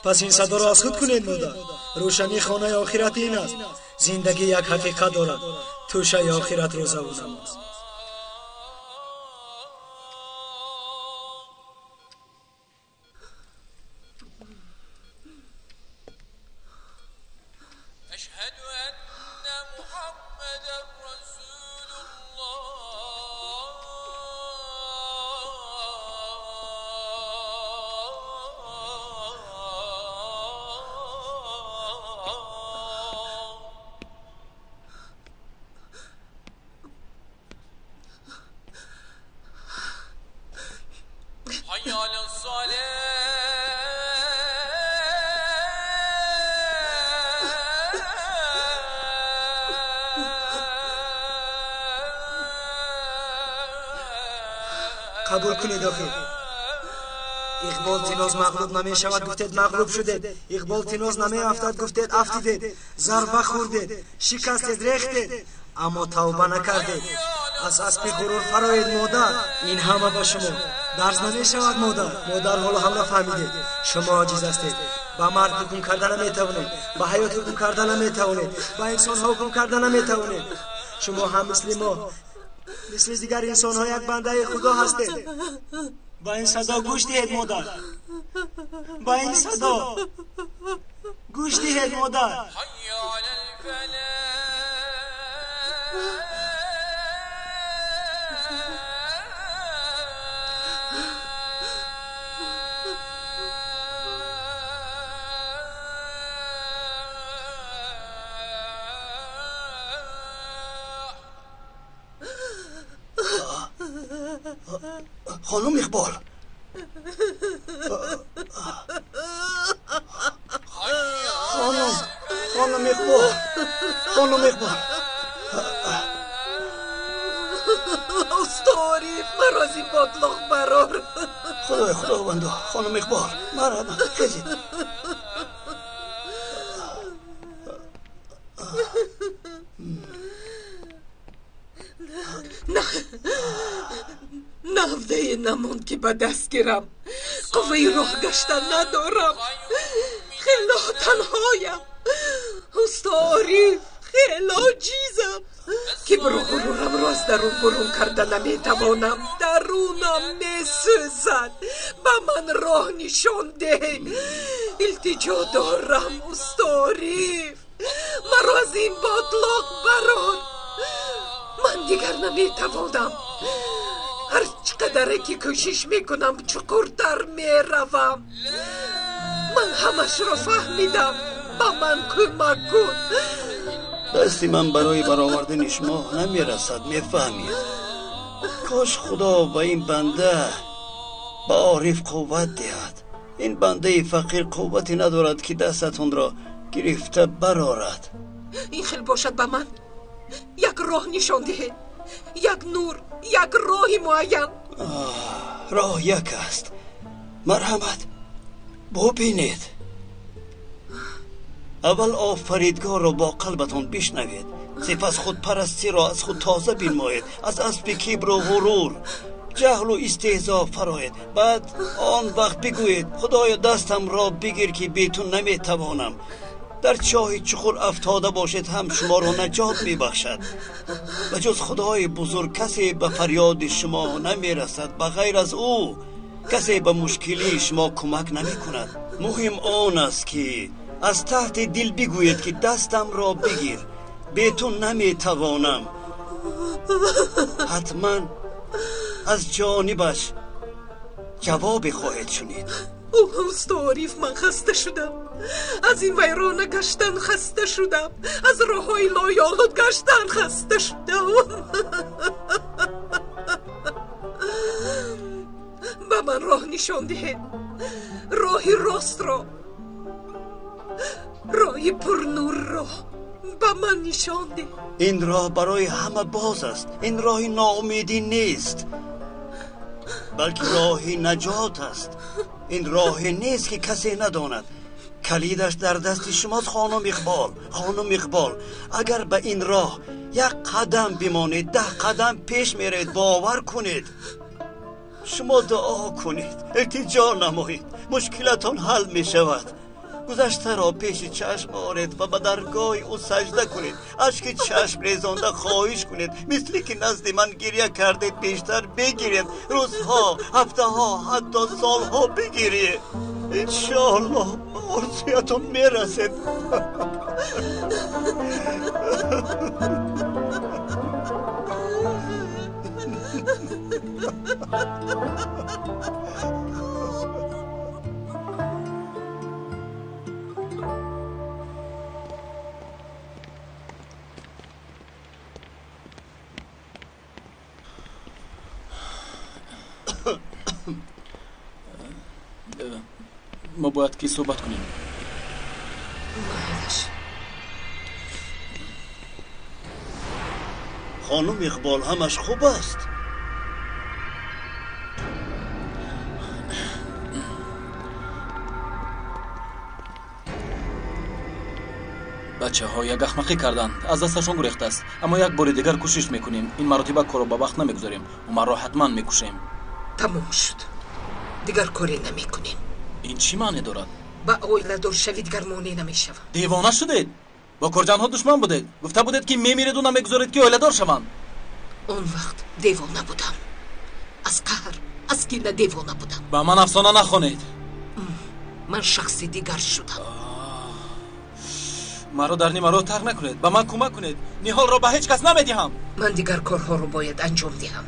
پس این صدا را از خود کنید مادر. روشنی خانه آخرت این است. زندگی یک حقیقت دارد. توشه آخرت روزه و نماز. قبول کنید آخی. اقبال تیناز مغلوب نمی شود گفتید مغلوب شدید. اقبال تیناز نمی افتد گفتید افتیدید. ضربه خوردید، شکستید، ریختید، اما توبه نکردید. از اسب غرور فراید مادر. این همه به شما درس نمی شود مادر. مادر حالا هم نفهمیدید. شما عاجز هستید. با مرگ حکم کردن نمیتوانید. با حیات حکم کردن نمیتوانید. با انسان ها حکم کردن نمیتوانید. شما هم مثل ما، مثل دیگر انسان ها یک بنده خدا هستید. با این صدا گوش دهید مادر. با این صدا گوش دهید مادر.
خانم اقبال خانم اقبال
استعریف مرازی باطلاق برار
خداوندو خانم اقبال مرحبا خیزید
نفده نموند که به دست گیرم قوه راه گشتن ندارم خیلی تنهایم استعریف خیلی عجیزم که غرورم را از درون برون کرده نمیتوانم درونم میسوزد به من راه نشان ده التجا دارم استعریف مرا از این باطلاق برار من دیگر نمیتوانم هر چقدره که کوشش میکنم چقدرتر میروم من همش را فهمیدم با من کمک کن
دستی من برای برآوردن شما نمیرسد میفهمید کاش خدا به این بنده به عارف قوت دهد این بنده فقیر قوتی ندارد که دستتون را گرفته برارد
این خیلی باشد به من یک راه نشان دهید یک نور یک راهی معین
راه یک است مرحمت ببینید اول آفریدگار را با قلبتون بشنوید سپس خود پرستی را از خود تازه بنمایید از اسب کبر و غرور جهل و استهزا فراید بعد آن وقت بگویید خدایا دستم را بگیر که بیتون نمیتوانم در چاه چخور افتاده باشید هم شما را نجات میبخشد و جز خدای بزرگ کسی به فریاد شما نمیرسد بغیر از او کسی به مشکلی شما کمک نمی کند مهم آن است که از تحت دل بگوید که دستم را بگیر بیتون نمیتوانم حتما از جانبش جواب خواهید شنید
استعریف من خسته شدم از این ویرانه گشتن خسته شدم از راه های لایالود گشتن خسته شدم به من راه نشان دهید راهی راست را راهی پرنور را به من نشان ده
این راه برای همه باز است این راه ناامیدی نیست بلکه راه نجات است این راه نیست که کسی نداند کلیدش در دست شماست خانم اقبال اگر به این راه یک قدم بمانید 10 قدم پیش میرید باور کنید شما دعا کنید التجا نمایید مشکلتان حل می شود گذشته را پیش چشم آرید و به درگاه او سجده کنید اشک چشم ریزانده خواهش کنید مثل که نزد من گریه کردید بیشتر بگیرید روزها هفته ها حتی سالها بگیرید انشاءالله آرزویتون میرسید
ما باید که صحبت کنیم
خانم اقبال همش خوب است
بچه ها یک احمقی کردن از دستشون گریخته است اما یک بار دیگر کوشش میکنیم این مرتبه کارو به وقت نمیگذاریم و من را حتما میکشیم
تمام شد دیگر کاری نمیکنیم
این چی معنی دارد؟
با اویله دور شوید دیگر مونی نمیشوم
دیوانه شدید با کرجان ها دشمن بودید گفته بودید که میمیرید و نمیگذارید که اویله دار شوند
اون وقت دیوانه بودم از قهر از کینه دیوانه بودم
با من افسانه نخونید
من شخصی دیگر شدم
مرا در نیمه رو ترک نکنید به من کمک کنید نهال را به هیچ کس نمیدهم
من دیگر کارها رو باید انجام دهم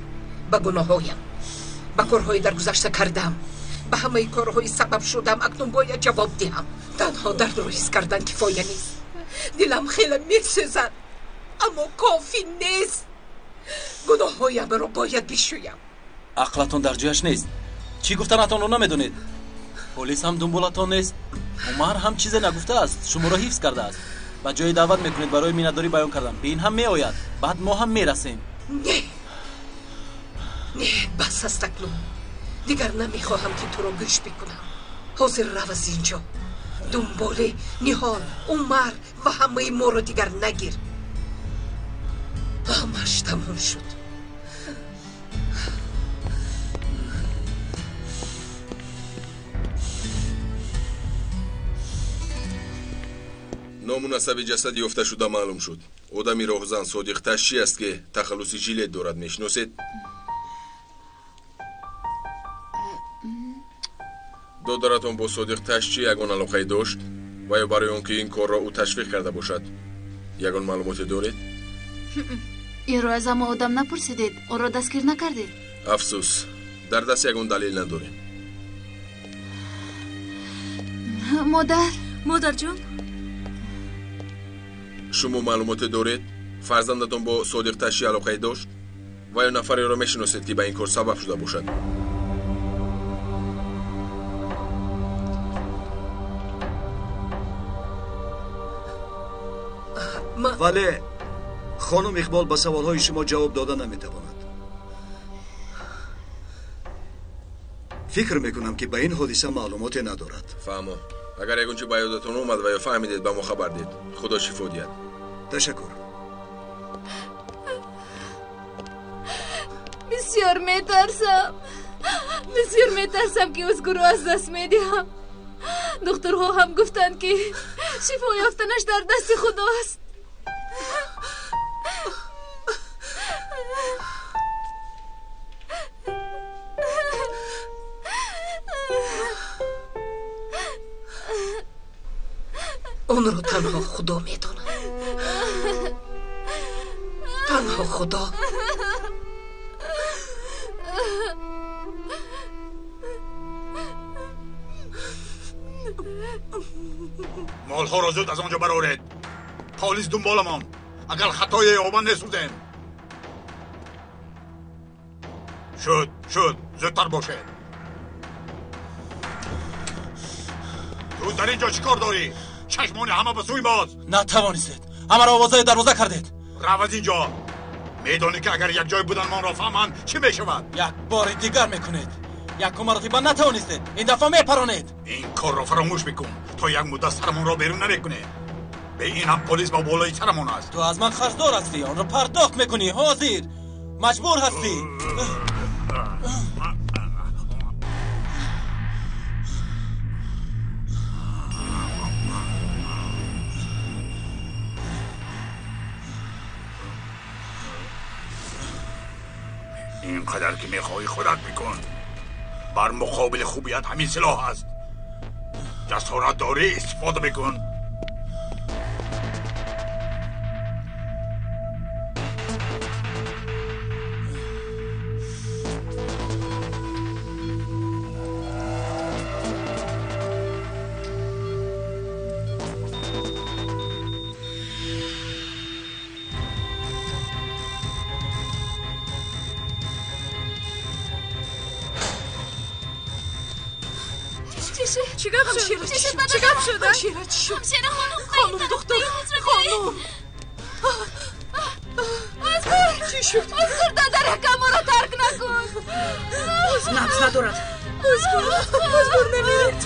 به گناهایم به کارهای در گذشته کردم به همه کارهای سبب شدم اکنون باید جواب دهم تنها درد رو حس کردن کفایه نیست دلم خیلی میسوزد اما کافی نیست گناهایم رو باید بشویم
عقلتون در جایش نیست. چی گفتنتون رو نمیدونید. پلیس هم دنبالتون نیست. عمر هم چیز نگفته است. شما رو حفظ کرده است. و جای دعوت میکنید برای مینداری بیان کردن. به این هم میآید. بعد ما هم میرسیم.
نه بس است اکنون. دیگر نمیخواهم که تو را گوش بکنم. حاضر رو از اینجا. دنبال نیهال، عمر و همه ما رو دیگر نگیر. همش تمام شد.
نامناسب جسد یافته شده معلوم شد. آدمی راهزن صادق تشچی است که تخلص ژیلت دارد. میشناسید؟ دادرتون با صادق تشچی یگان علاقه داشت و یا برای آنکه این کار را او تشویق کرده باشد یگان معلومات دارید؟
این رو از اما آدم نپرسیدید. اون را دستگیر نکردید.
افسوس، در دست یگان دلیل نداریم.
مادر جان،
شما معلومات دارید؟ فرزندتون با صادق تشچی علاقه داشت و یا نفری را میشناسید که به این کار سبب شده باشد؟
ولی خانم اقبال با سوالهای شما جواب داده نمیتواند. فکر میکنم که به این حادثه معلوماتی ندارد.
فهمم. اگر یگونچه به یادتون اومد و یا فهمیدید به ما خبر دید. خدا شفا دهد.
تشکر.
بسیار میترسم که ازگو رو از دست میدیم. دکترها هم گفتند که شفا یافتنش در دست خداست.
اون رو تنها خدا میدونه. تنها خدا.
مالها را زود از آنجا برارید. پلیس دنبالمان. اگر خطای آبان نسوزیم. شد زودتر باشه. تو در اینجا چی کار داری؟ چشمان همه به سوی باز.
نتوانستید. همه را آوازه دروازه کردید.
رو از اینجا. میدانی که اگر یک جای بودن ما را فهمند چی میشود؟
یک بار دیگر میکنید. یک مرتبه نتوانستید. این دفعه میپرانید.
این کار را فراموش بکن تا یک مدت سرمون را بیرون نمیکنه. به این هم پلیس با بالای سرمون است.
تو از من خرجدار هستی. آن را پرداخت میکنی. حاضر مجبور هستی.
اینقدر که میخوای خودت بکن. بر مقابل خوبیت همین سلاح است. جسارت داری استفاده بکن.
چی گفت شده؟ همشیره خانم دختر خانم چی شد؟ ازگور دادر کما را ترک نکن.
نبض ندارد.
ازگور نمیرد.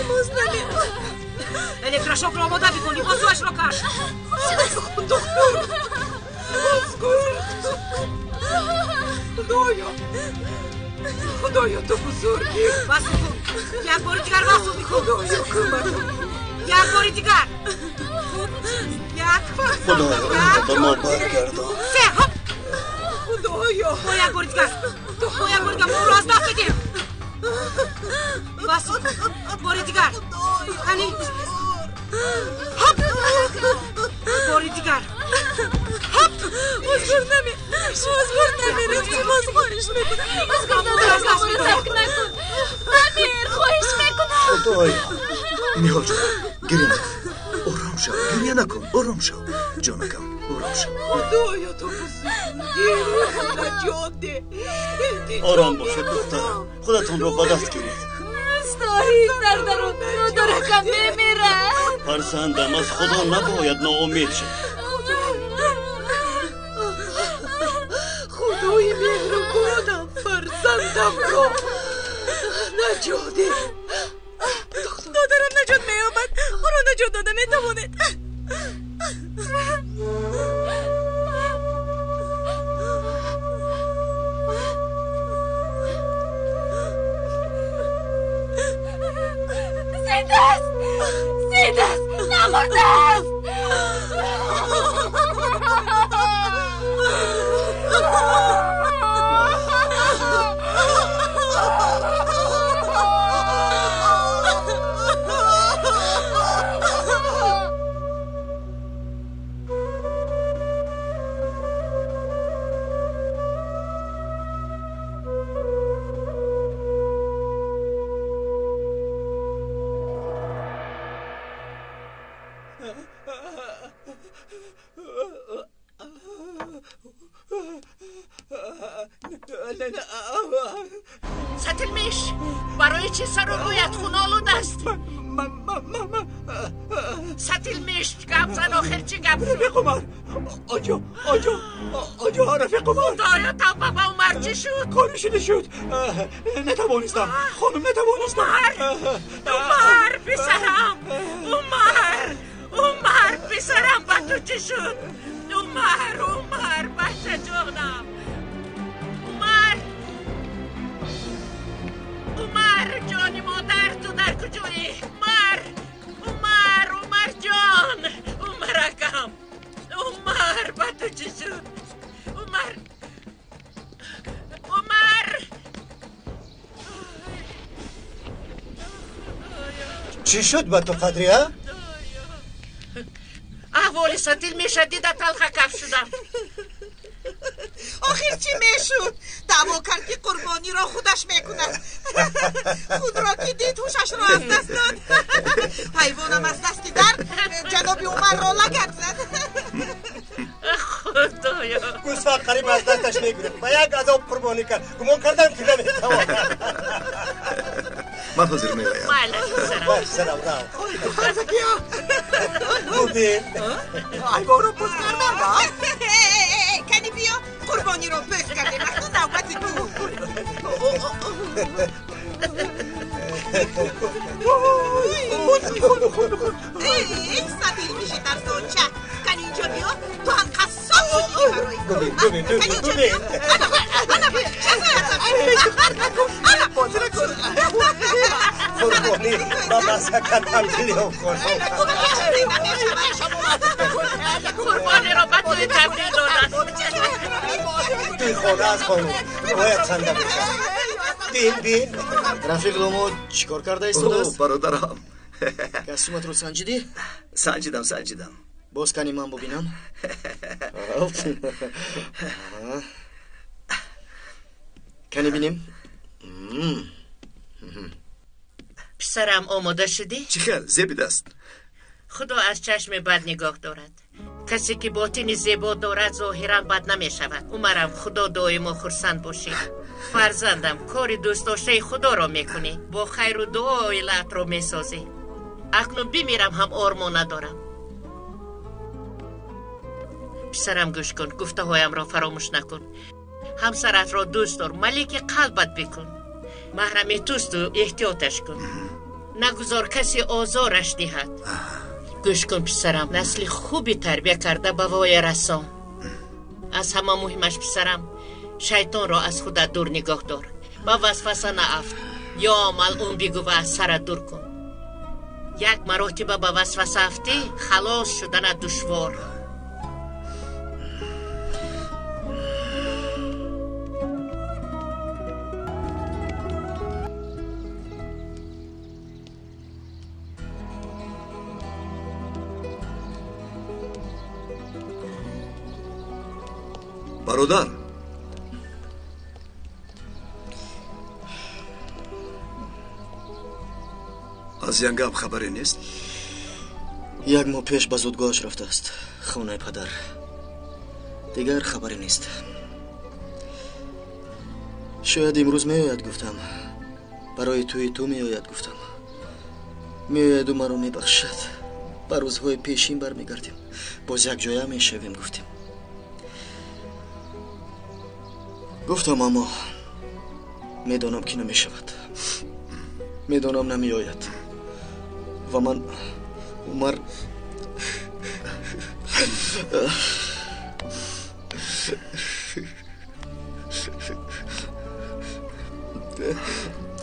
الکتراشوک را آماده بکنی. بازوش را کش.
دختر ازگور. خدایا تو بزرگی.
بس بکن. یک باری دیگر بحثو بکن.
خدایا کمکم.
یک باری دیگر.
خدایا به ما برگردان.
خدایا.
با یک باری دیگر. ما رو از دست بدیم. بس باری دیگر. هنی باری دیگر.
ازگور نمیرد. خواهش میکنم. ازگور ندارم ترک نکن. امیر خواهش میکنم.
خدایا
نیهال جان گریه نکن. آرام شو، گریه نکن. آرام شو جانکم، آرام شو.
خدایا تو نجاته.
آرام باشید دخترم، خودتون رو با دست گیرید.
استایی در درون مادرکم میمیرم.
فرزندم از خدا نباید ناامید شد.
خدای مهربانم فرزندم را نجاده.
دادرم نجات میامد، او را نجات داده میتواند.
زنده است، زنده است، نمرده است.
ستلمیش برای چه سر و رویت خون آلود است؟ ستلمیش گپ زن آخر چی گپ شد؟
رفیق عمر، آجا رفیق عمر.
خدایا تو بابا عمر چی شد؟
کارشده شد، نتوانستم خانم، نتوانستم.
عمر پسرم، عمر پسرم با تو چی شد؟ عمر بچه جانم، عمر جانی مادر تو در کجایی؟ عمر جان، عمرکم، عمر با تو چی شد؟ عمر
چی شد با تو قدریه؟
احوال ستلمیش دیده تلخه کف شدم.
آخر چی میشد؟ دعوا کرد که قربانی را خودش میکند. خود را که دید هوشش را از دست داد. حیوانم از دست در جناب عمر را لگد زد.
خدایا
گوسفند قریب از دستش میگیرد و یک عذاب قربانی کرد. گمان کردم که نمیتواند.
من حاضر میایم.
بله
سلام راو.
خرزکیا
بودین
حیوان رو پوست کردم با؟ کنی بیا قربانی رو پوست کردیم. اخت نوبت تو. ای سبیل میشی در زونچه. کنی اینجا بیا تو هم قصاب بودی برای
ببین قربانی با مسکت هم دلیم کنم.
قربانی را به توی تبدیل دادن.
توی خانه از خانم باید خنده بشم. بین رفیق دومو چیکار کرده ایستاده؟
برادرم
کسومت رو سنجیدی؟
سنجیدم.
باز کنی من ببینم. کنی بینیم؟
پسرم آماده شدی؟
چی خیال زیبید است.
خدا از چشم بد نگاه دارد. کسی که باطن زیبا دارد ظاهرا بد نمی شود. عمرم خدا دائما خرسند باشی. فرزندم کار دوست داشته خدا را میکنی، با خیر و دعا علت را میسازی. اکنون بمیرم هم آرمان ندارم. پسرم گوش کن، گفته هایم را فراموش نکن. همسرت را دوست دار، ملک قلبت بکن. محرم توست و احتیاطش کن. نگذار کسی آزارش دهد. گوش کن پسرم، نسل خوبی تربیه کرده به وای رسان. از همه مهمش پسرم، شیطان را از خودت دور نگاه دار. با وسوسه نافت یا عمل اون بگو و از سرت دور کن. یک مرتبه به وسوسه افتی خلاص شدن دشوار.
برادر از ینگاب خبری نیست؟
یک ماه پیش به زودگاهش رفته است، خانه پدر. دیگر خبری نیست. شاید امروز میآید گفتم، برای توی تو میآید گفتم، میآید و مرا میبخشد. بر روزهای پیشین برمیگردیم، باز یک جایه میشویم. گفتم اما میدانم که نمیشود، میدانم نمیآید و من عمر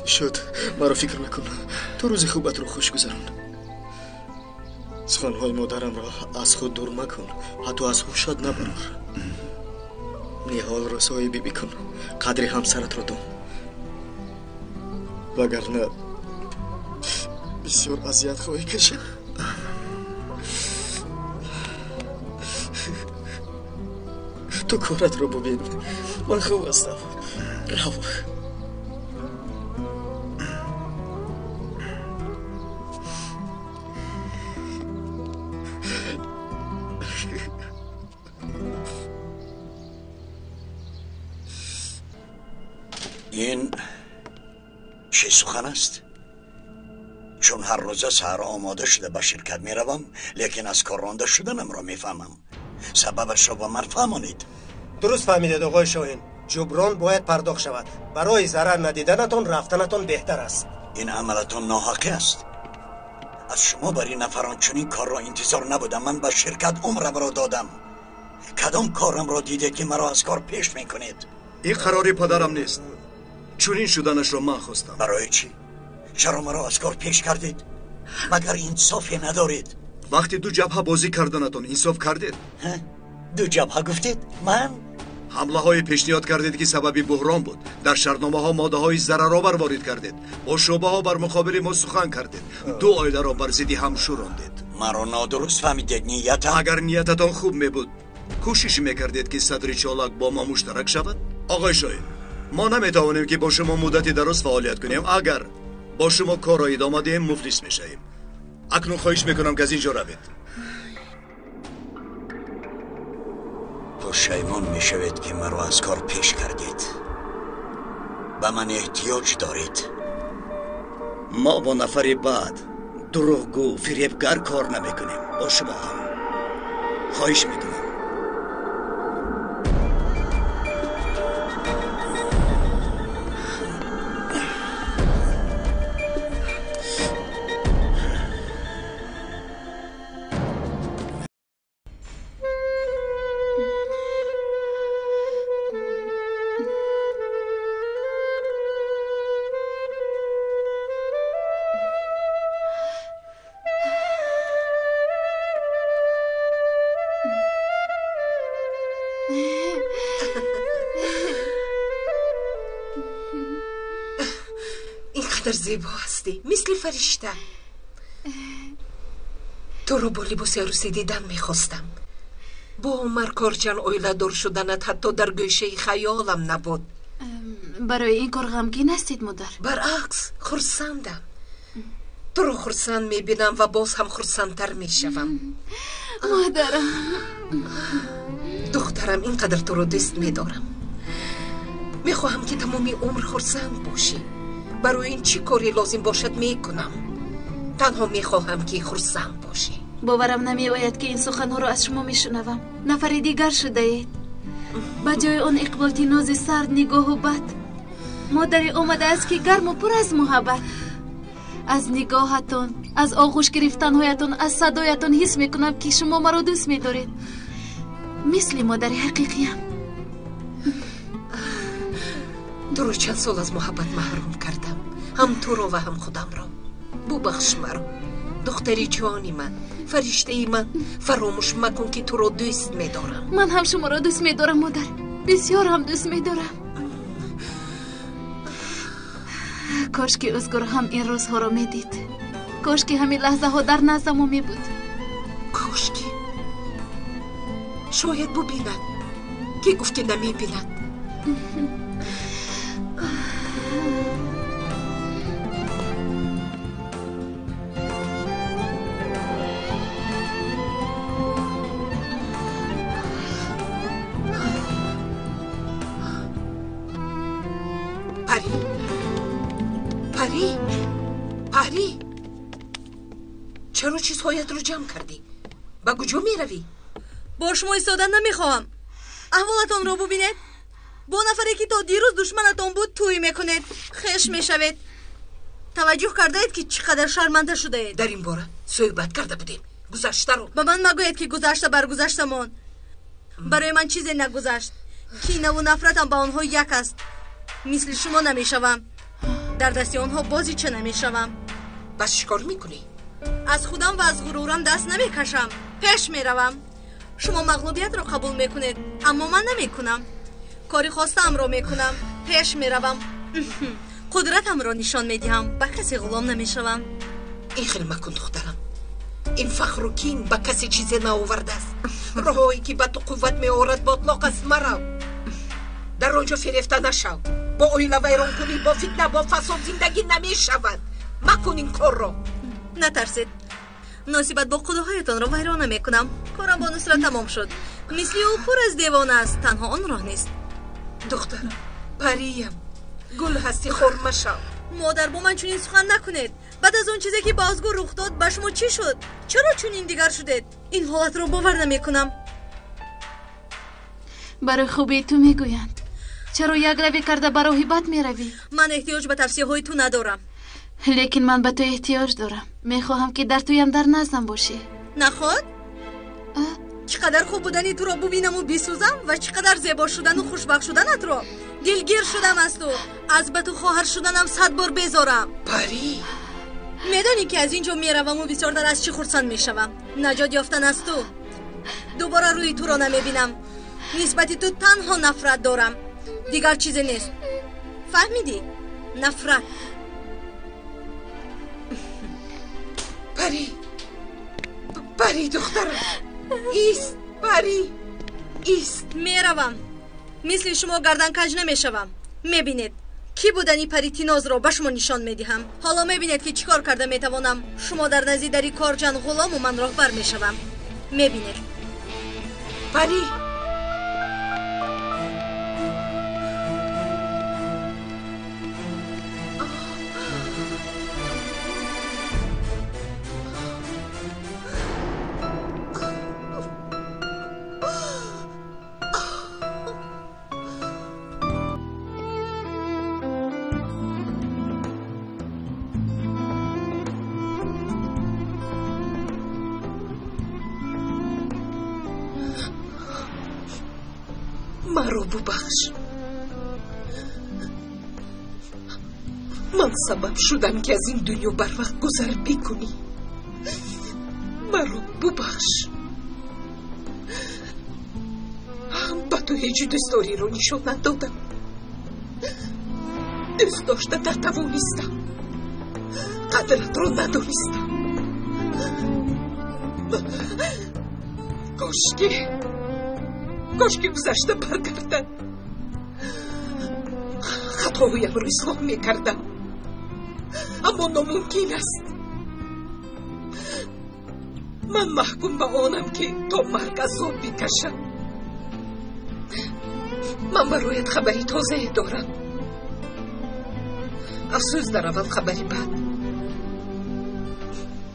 شد. مرا فکر نکن، تو روز خوبت رو خوش گذران. سخنهای مادرم را از خود دور مکن، حتی از هوشت نبرار. نیحال رسایی بی کن، قدر همسرت را دان، وگرنه بسیار اذیت خواهی کشید. تو کارت رو ببین، من خوب هستم. رو.
این چه سخن است؟ چون هر روز سحر آماده شده به شرکت می روم، لیکن از کار رانده شدنم را می فهمم. سببش را با من فهمانید.
درست فهمیدید آقای شاهین، جبران باید پرداخت شود. برای ضرر ندیدنتان رفتنتان بهتر است.
این عملتان ناحقی است. از شما برای نفران چنین کار را انتظار نبودم. من به شرکت عمرم را دادم. کدام کارم را دیدید که مرا از کار پیش می کنید؟
این قرار پدرم نیست، چنین شدنش را من خواستم.
برای چی؟ چرا مرا از کار پیش کردید؟ مگر انصافی ندارید؟
وقتی دو جبهه بازی کردنتون انصاف کردید؟
دو جبهه گفتید؟ من؟
حمله های پیشنهاد کردید که سببی بحران بود. در شرطنامه ها ماده های ضررآور وارد کردید. با شعبه ها بر مقابل ما سخن کردید. دو عائله را بر ضد هم شوراندید.
مرا نادرست فهمیدید نیتم؟
اگر نیتتان خوب می بود، کوشش میکردید که صدر چالاک با ما مشترک شود؟ آقای شاهین، ما نمیتوانیم که با شما مدتی دراز فعالیت کنیم. اگر با شما کار را ادامه دهیم مفلس میشیم. اکنون خواهش میکنم که از اینجا روید.
پشیمان میشوید که مرا از کار پیش کردید. به من احتیاج دارید.
ما با نفری بعد دروغگو فریبگر کار نمیکنیم. با شما هم خواهش میکنم.
اینقدر زیبا هستی، مثل فرشته. تو رو با لباس عروسی دیدن میخواستم. با عمر کارچن اویله دار شدنت حتی در گوشه خیالم نبود.
برای این کار غمگین هستید مادر؟
برعکس خرسندم. تو رو خرسند میبینم و باز هم خرسندتر میشوم.
مادرم،
دخترم، اینقدر تو رو دوست میدارم. میخواهم که تمامی عمر خرسند باشی. برای این چی کاری لازم باشد میکنم. تنها میخواهم که خرسند باشی.
باورم نمیآید که این سخنها رو از شما میشنوم. نفر دیگر شده اید. با جای اون اقبالتی ناز سرد نگاه و بد، مادری آمده است که گرم و پر از محبت. از نگاهتون، از آغوش گرفتنهایتون، از صدایتون حس میکنم که شما مرا دوست میدارید. مثل مادر حقیقیم.
تو رو چند سال از محبت محروم کردم، هم تو رو و هم خودم را. ببخش مرا دختری جانی من، فرشته من. فراموش مکن که تو رو دوست میدارم.
من هم شما را دوست میدارم مادر، بسیار هم دوست میدارم. کاش که ازگار هم این روزها را میدید. کاش که همین لحظه ها در نزدم می بود.
کاش که شاید ببیند که گفت که نمی بیند. پری چرا چیزهایت رو جمع کردی؟ به کجا میروی؟
با شما ایستادن نمیخواهم. احوالتان رو ببینید. با نفری که تا دیروز دشمنتان بود تویی میکنید، خشم میشوید. توجه کرده اید که چقدر شرمنده شده اید؟
در این باره صحبت کرده بودیم. گذشته رو
به من مگوید که گذشته بر گذشتمان. برای من چیزی نگذشت. کینه و نفرتم با آنها یک است. مثل شما نمیشوم. در دست آنها بازی چه نمیشوم.
بس چیکار میکنی؟
از خودم و از غرورم دست نمیکشم. پیش میروم. شما مغلوبیت را قبول میکنید، اما من نمیکنم. کاری خواستم را میکنم، پیش میروم. قدرتم را نشان میدهم، به کسی غلام نمیشوم.
این خیلی مکن دخترم. این فخر و کین به کسی چیزی نآورده است. راهایی که به تو قوت میآورد با اطلاق است مرو. در آنجا فریفته نشو. با اویله ویران کنی، با فتنه، با فساد زندگی نمیشود. مکن این کار را.
نترسید. نصیبت با قدوهایتان را ویران نمیکنم. کارم با نصرت تمام شد. مثل او پر از دیوانه است، تنها آن راه نیست.
دخترم پریم، گل هستی خرمه شو.
مادر با من چنین سخن نکنید. بعد از اون چیزی که بازگو رخ داد به شما چی شد؟ چرا چنین دیگر شدید؟ این حالت رو باور نمیکنم.
برای خوبی تو میگویند. چرا یک روی کرده برای بد میروی؟
من احتیاج به توصیه های تو ندارم.
لیکن من به تو احتیاج دارم. میخواهم که در تویم در نزدم باشی.
نخواد؟ چقدر خوب بودنی تو را ببینم و بسوزم و چقدر زیبا شدن و خوشبخت شدنت را. دلگیر شدم از تو. از به تو خواهر شدنم 100 بار بذارم.
پری
میدانی که از اینجا میروم و بسیار در از چی خرسند میشوم؟ نجات یافتن از تو. دوباره روی تو را نمیبینم. نسبتی تو تنها نفرت دارم، دیگر چیزی نیست. فهمیدی؟ نفرت.
پری دخترم، ایست. پری ایست.
میروم. مثل شما گردن کج نمیشوم. میبینید کی بودنی پری تیناز را به شما نشان میدهم. حالا میبینید که چیکار کرده میتوانم شما در نزدیک در کارجان غلام و من راهبر میشوم. میبینید
پری. مرا ببخش. من سبب شدم که از این دنیا بر وقت گذر بکنی. مرا ببخش. به تو هیچ دوستداری رو نشان ندادم. دوست داشته نتوانستم. قدرت رو ندانستم. کاش که گذشته برگردم. خطاهایم رو اصلاح میکردم، اما ناممکن است. من محکوم به آنم که تا مرگ عذاب بکشم. من برایت خبری تازه دارم. افسوس در اول خبری بد.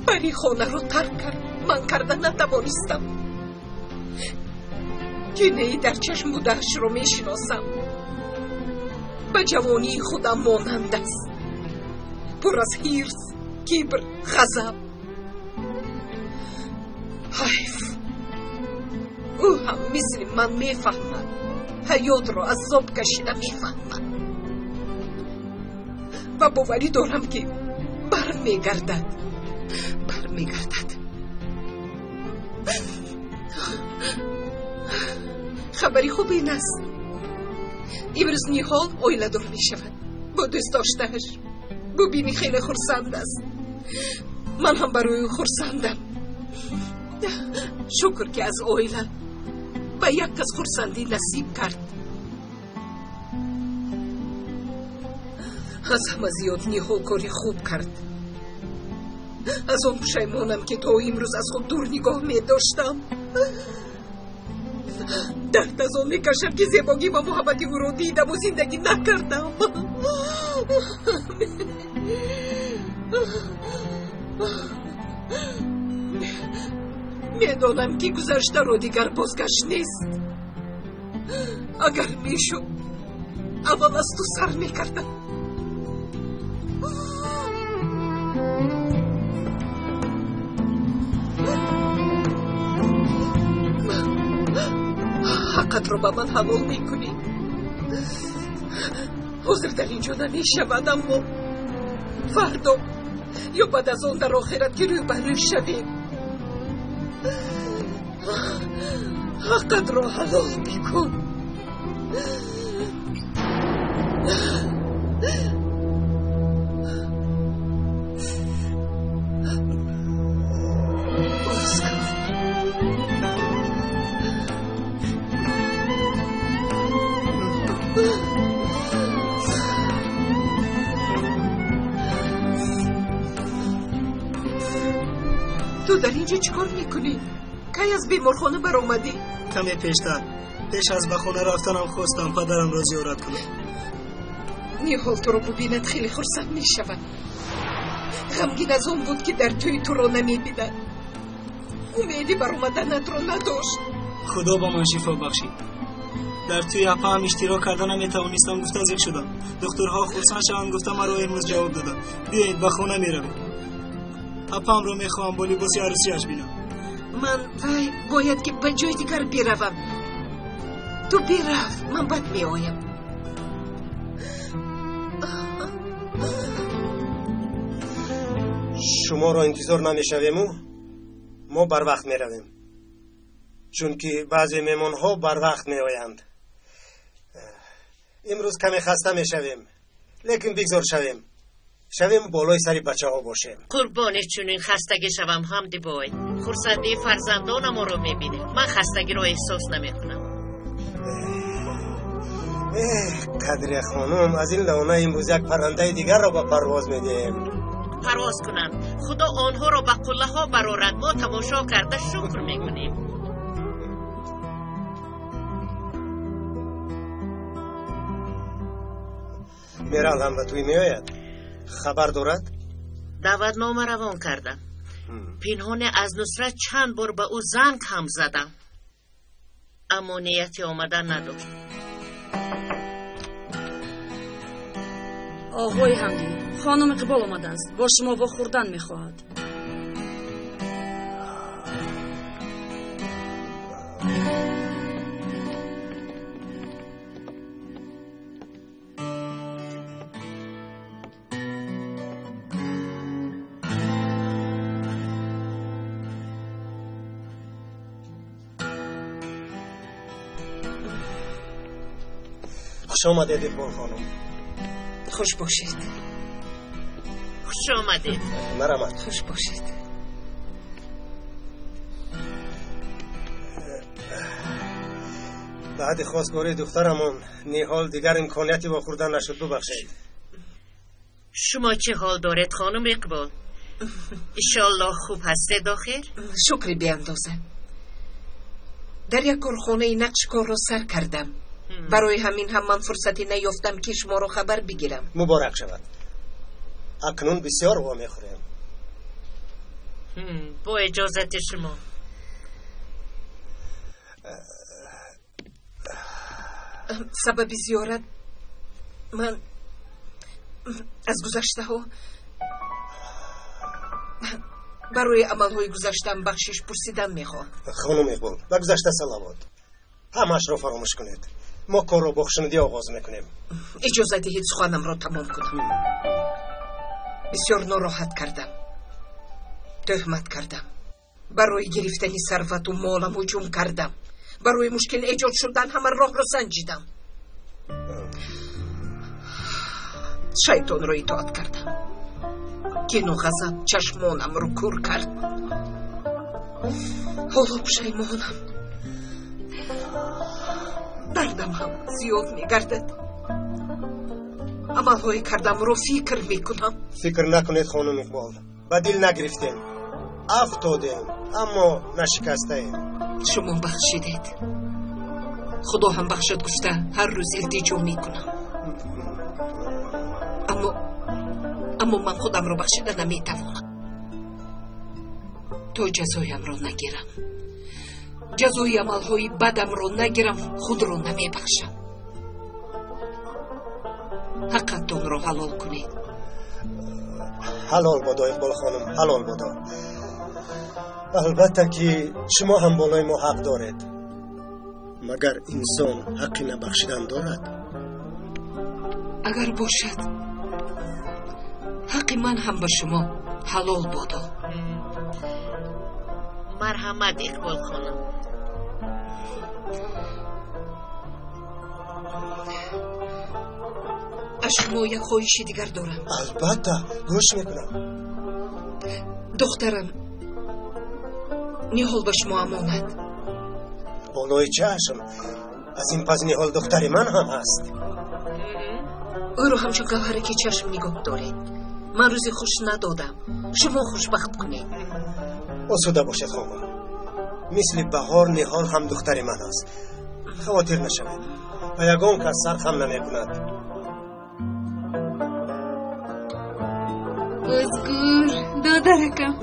پری خانه رو ترک کرد. من کردن نتوانستم. کینه‌ای در چشم بوده‌اش رو میشناسم. به جوانی خودم مانند است، پر از حرص، کبر، غضب. حیف. او هم مثل من میفهمد. حیات رو عذاب کشیده میفهمد و باوری دارم که برمیگردد. خبری خوب این است. امروز نیحال اویله دار می شود با دوست داشتهش. ببینی خیلی خرسند است. من هم برای خرسندم. شکر که از اویله به یک کس خرسندی نصیب کرد. از همه زیاد نیحال کاری خوب کرد. از آن پشیمانم که تا امروز از خود دور نگاه می داشتم. درد از آن میکشم که زیبایی و محبتی او را دیدم و زندگی نکردم. میدانم که گذشته رو دیگر بازگشت نیست. اگر میشد اول از تو سر میکردم. حقت رو به من حلال میکنی. حاضر در اینجا نمیشود، اما فردا یا بعد از آن در آخرت که روی بروی شویم حقت را حلال میکن. تو در اینجا چیکار میکنی؟ کی از بیمارخانه بر اومدی؟
کمی پیشتر، پیش از به خونه رفتنم خواستم پدرم را زیارت کنم.
نیحال تو رو ببیند خیلی خرسند میشود. غمگین از اون بود که در توی تو رو نمیبیند. امیدی بر اومدنت رو نداشت.
خدا با من شفا بخشید. در توی اپا هم اشتراک کردن نمیتوانستم، گفته ذکر شدم. دکترها خرسند شدند، گفتم مرا امروز جواب دادن بیایید به خونه میرویم. اپام رو میخوام با لباس عروسیش بینم.
من باید که به جای دیگر بروم. تو برو، من بد میآیم.
شما را انتظار نمیشویم، ما بر وقت میرویم، چون که بعضی مهمان ها بر وقت میآیند. امروز کمی خسته میشویم، لیکن بگذار شویم بالای سری بچه ها باشیم.
قربانی چونین خستگی شوم حمدی بای. خورسندی فرزندانم رو میبینه. من خستگی رو احساس نمیکنم.
قدر خانم، از این لونه امروز یک پرنده دیگر را به پرواز میدیم.
پرواز کنند. خدا آنها را به قله ها برارد. ما تماشا کرده شکر میکنیم.
میرال هم به توی میآید. خبر دارد؟
دعوتنامه روان کردم. پنهان از نصرت چند بار به او زنگ هم زدم، اما نیتی آمدن نداشت.
آقای حمدی، خانم اقبال آمده است. با شما با خوردن میخواهد.
خوش آمدید اقبال خانم.
خوش باشید.
خوش آمدید.
مرحمت.
خوش باشید.
بعد خواستگاری دخترمون نیحال دیگر امکانیتی با خوردن نشد، ببخشید.
شما چه حال دارید خانم اقبال؟ انشالله خوب هستید آخر؟
شکری بیاندازه. در یک کارخانه نقش کار را سر کردم. برای همین هم من فرصتی نیافتم که شما رو خبر بگیرم.
مبارک شود. اکنون بسیار وا میخوریم.
با اجازت شما.
سبب زیارت من از گذشته ها برای عملهای گذشتم بخشش پرسیدن میخوام.
خانم اقبال، به گذشته سلامت. همش رو فراموش کنید. ما کار رو بخشندی آغاز میکنیم.
اجازه دهید سخنم را تمام کنم. بسیار ناراحت کردم، تهمت کردم، برای گرفتن ثروت و مالم هجوم کردم، برای مشکل ایجاد شدن همه راه را سنجیدم. شیطان را اطاعت کردم. کین و غضب چشمانم رو کور کرد. حالا پشیمانم. دردم هم زیاد میگردد. عملهای کردم رو فکر میکنم.
فکر نکنید خانم اقبال، به دل نگرفتیم، افتادیم اما نشکستیم.
شما بخشیدید. خدا هم بخشد گفته هر روز التجا میکنم. اما من خودم رو بخشیده نمیتوانم. تو جزایم رو نگیرم، جزای عملهای بدم رو نگیرم، خود رو نمیبخشم. حقتون رو حلال کنید.
حلال بادا اقبال خانم، حلال بادا. البته که شما هم بالای ما حق دارید، مگر انسان حقی نبخشیدن دارد؟
اگر باشد حق من هم به شما حلال بادا.
مرحمت اقبال خانم.
از شما یک خواهشی دیگر دارم.
البته گوش میکنم.
دخترم نیحال به شما امانت.
بالای چشم، از این پس نیحال دختر من هم هست.
او رو همچون گوهره که چشم نگاه دارید. من روزی خوش ندادم، شما خوشبخت کنید.
آسوده باشد خانم، مثل بهار نیحال هم دختر من است. خواطر نشوید و یگان کس سر خم نمی کند.
ازگور دادرکم،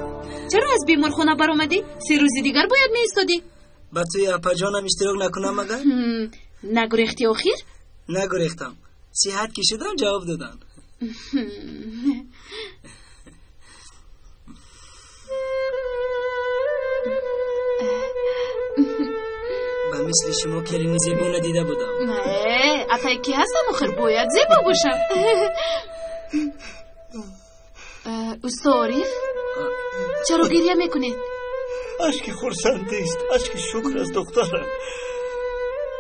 چرا از بیمارخانه بر آمدی؟ 3 روزی دیگر باید می ایستادی.
با توی اپا جانم اشتراک نکنم مگر؟
نگریختی آخیر؟
نگریختم، صحت کشیدم جواب دادن. با مثل شما کریم زیبا ندیده بودم.
نه اتای کی هستم آخر باید زیبا باشم. استاد عارف چرا گریه میکنید؟
اشک خرسندی است، اشک شکر از دخترم.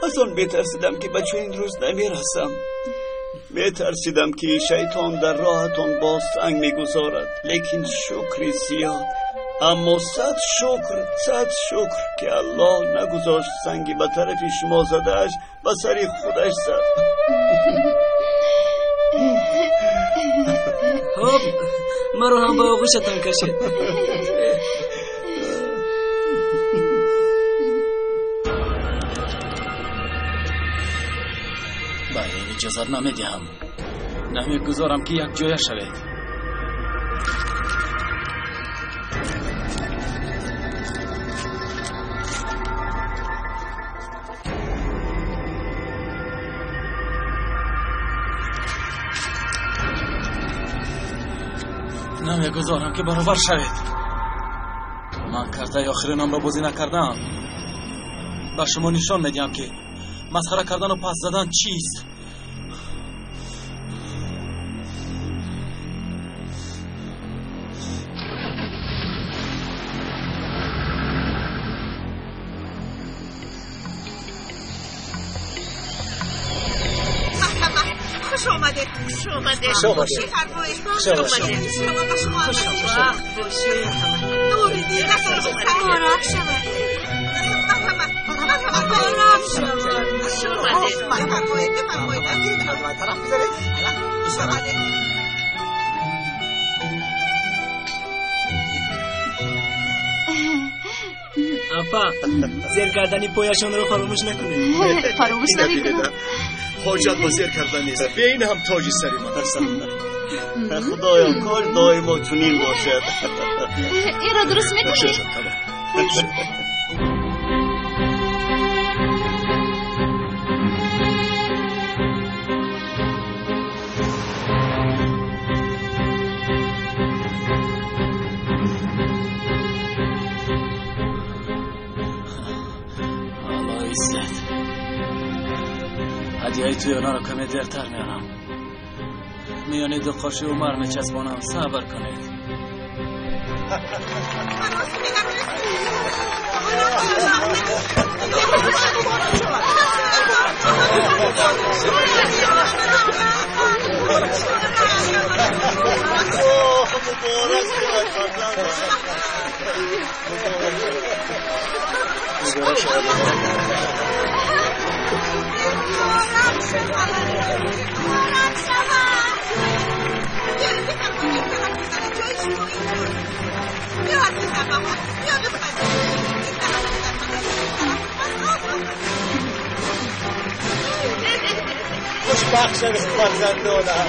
از آن بترسیدم که بچه این روز نمیرسم. بترسیدم که شیطان در راهتون باز سنگ میگذارد، لیکن شکر زیاد. اما صد شکر که الله نگذاشت سنگی به طرف شما زدهش به سر خودش زد.
خب مرا هم به آغوشتان کشید.
برای این اجازت نمیدهم، نمیگذارم که یک جای شوید. نمیگذارم که برابر شوید. من کرده آخر نام را بازی نکردم. به شما نشان میدیم که مسخره کردن و پس زدن چیست.
خوش آمده. نوریدی آرام شود.
اپا زیر کردنی پایشان رو فراموش نکنید.
فراموش نمیکنم.
حاجت با زیر کردن نیست، بیا این هم تاج سری من هستم.
خدایا کار دائما چنین باشد.
این را درست میکنی؟
هدیه توی اونا رو کمی دیرتر میانم. میانی دو قاشی عمر میچسبانم، صبر کنید.
خوشبخت شوید فرزندانم.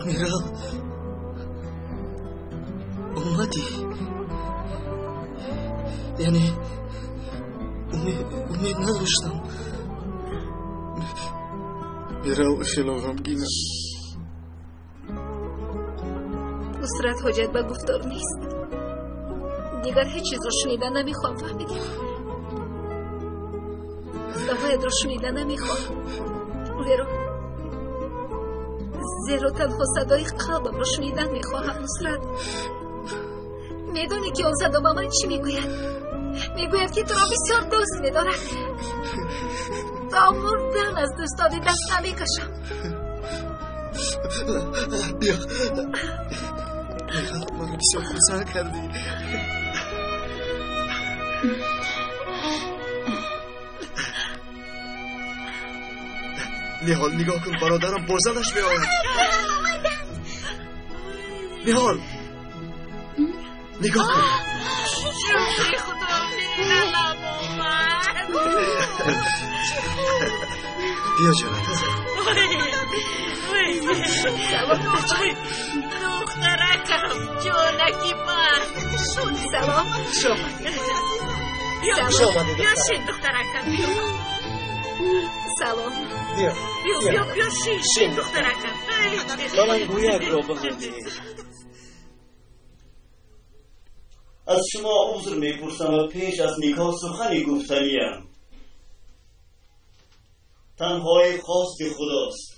میرال اومدی؟ یعنی امید نداشتم. میرال خیلی غمگینم.
نصرت حاجت به گفتار نیست. دیگر هیچ چیز رو شنیدن نمیخوام. فهمیدی؟ نهایت رو شنیدن نمیخوام. زیرا تنها صدای قلبم رو شنیدن میخواهم. نصرت، میدونی که اون صدا با من چی میگوید؟ میگوید که تو را بسیار دوست میدارد. تا مردن از دوست داری دست نمیکشم.
بیا من رو بسیار خونسان کردی.
نیهال نگاه کن، برادرم بازدش میآید. نیهال نگاه کن.
شوخی خدا میرم اومد.
بیا جانم.
دخترکم جانکی من.
سلام.
بیا شین دخترکم بیا.
سلام.
بیا شین دخترکم.
من گویک را بخونده. از شما عذر میپرسم و پیش از نکاح سخنی گفتنیم. تنهای خواست خداست.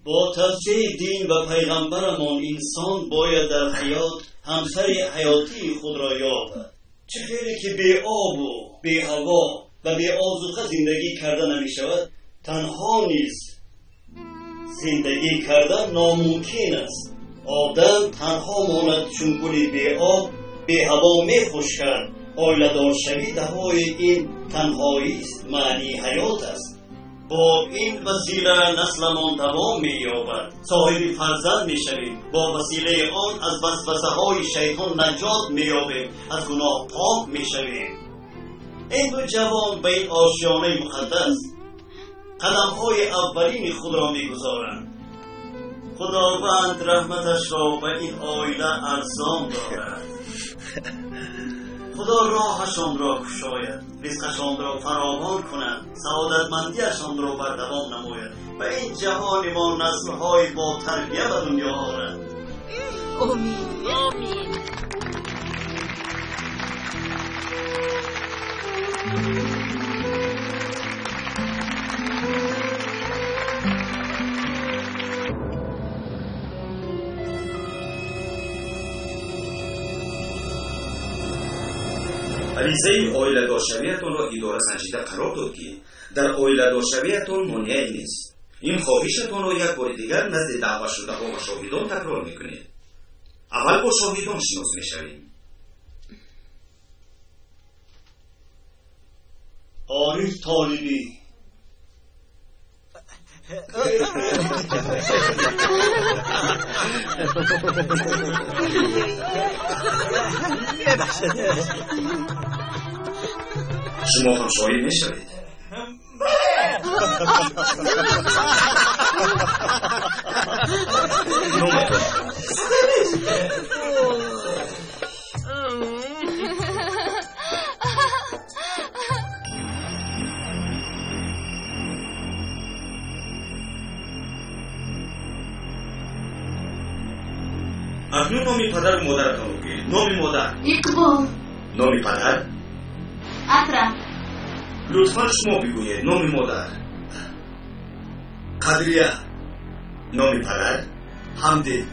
با توصیه دین و پیغمبرمان انسان باید در حیات همسر حیاتی خود را یابد. چه خیلی که بی آب و بی هوا و بی آذوقه زندگی کردن نمی شود، تنها نیست زندگی کردن ناممکن است. آدم تنها ماند چون گلی بی آب بی هوا می خشکد. آیله دار شوی دوای این تنهایی است، معنی حیات است. با این وسیله نسلمان دوام می یابد، صاحب فرزند می شویم. با وسیله آن از وسوسه های شیطان نجات می یابیم، از گناه پاک می شویم. این دو جوان به این آشیانه مقدس قدم های اولین خود را می گذارند. خداوند رحمتش را به این آیله ارزان دارد. خدا راهشان را گشاید، رزقشان را فراوان کند، سعادتمندیشان را بردوام نماید و این جهان ما نسل‌های با تربیت به دنیا آورد.
آمین. آمین.
عریضه آیله دارشویتان را اداره سنجیده قرار داد که در آیله دارشویتان مانعی نیست. این خواهشتان را یک بار دیگر نزد دعوت شده ها و شاهدان تکرار میکنید. اول با شاهدان شناس میشویم.
عارف طالبی
شما هم شاهد میشوید. اکنون نامی پدر و مادرتان بگویید. نامی مادر
اقبال.
نامی پدر
اکرم.
لطفا شما بگویید. نامی مادر قدریه. نامی پدر حمدی.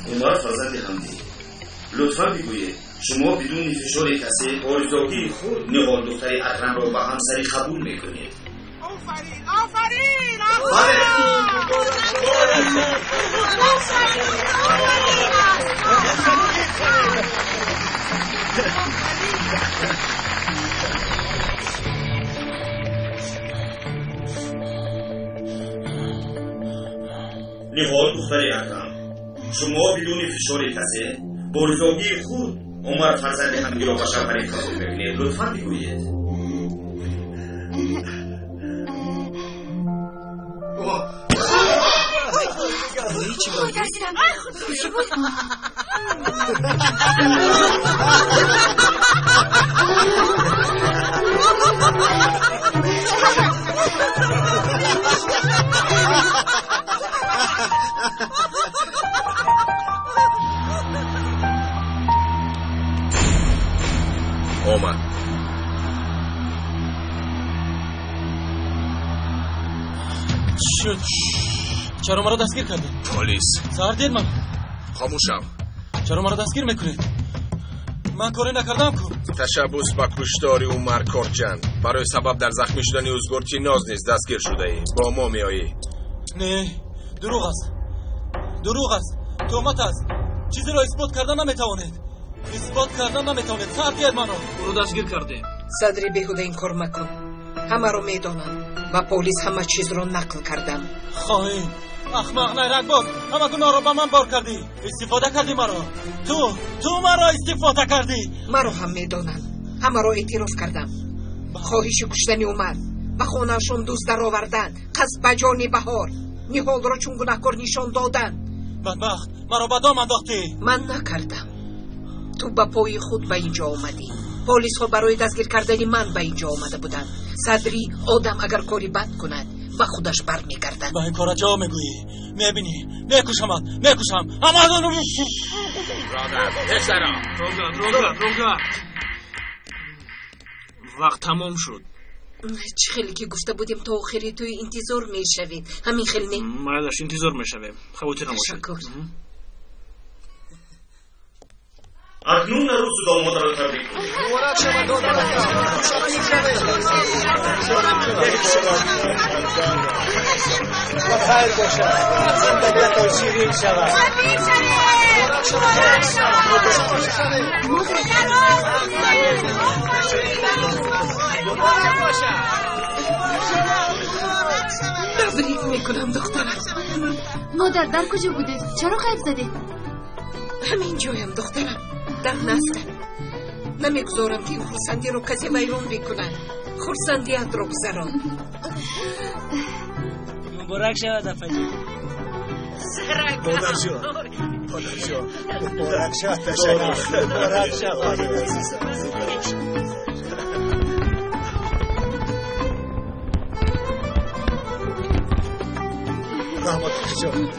عمر فرزند حمدی، لطفا بگویید شما بدون فشار کسی آرزوی خود نهال دختر اکرم را به همسری قبول میکنید.
آفرین آفرین آفرین.
نهال دختر اکرم، شما بدون فشار کسی با رفاقی خود عمر فرزند همگی را به شوهر قبول بکنید. لطفاً بگویید.
آمد.
چرا مرا دستگیر کردید؟
پلیس.
سر دید من.
خاموشم.
چرا مرا دستگیر میکنید؟ من کاری نکردم کو.
تشبس به کشتاری عمر کارجان برای سبب در زخمی شدن اوزگورتی ناز نیز دستگیر شده ای. با ما میایی؟
نه، دروغ است. دروغ است. تهمت است. چیزی را اثبات کردن نمیتوانید. اثبات کردن نمیتوانید. سر دید منو.
او رو دستگیر کرده. صدری بیهوده این کار مکن. همه رو میدانم. با پلیس همه چیز رو نقل کردم.
خواهیم احمق نیرنگ باز همه گناه رو به من بار کردی. استفاده کردی مرا. تو مرا استفاده کردی.
مرا هم میدانم. همه رو اعتراف کردم. خواهش کشتن عمر و خونه‌شون دوست در آوردن، قصد به جان بهار، نهال را چون گناهکار نشان دادن.
بدبخت مرا به دام انداختی.
من نکردم. تو با پای خود به اینجا آمدی. پلیس ها برای دستگیر کردن من به اینجا آمده بودند. صدری آدم اگر کاری بد کند به خودش برمیگردد.
با این کارا جا میگویی؟ میبینی میکشمت میکشم همه دونو
روگا وقت تمام شد. چه خیلی که گفته بودیم تا آخری توی انتظار میشوید. همین خیلی نه؟
مردش انتظار میشویم. خواهی نماشید.
اکنون روز داماد را تبریک کنید.
خیر باشد. زندگیتان شیرین شود.
تبریک میکنم دخترم.
مادر در کجا بودید؟ چرا غیب زدید؟
همین جایم دخترم. در نستم. نمیگذارم که این خورسندی رو کسی ویرون بکنن. خورسندیت رو گذران.
مبارک شود افجی.
مادر جان مبارک شود. تشکر. مبارک شود. رحمت جان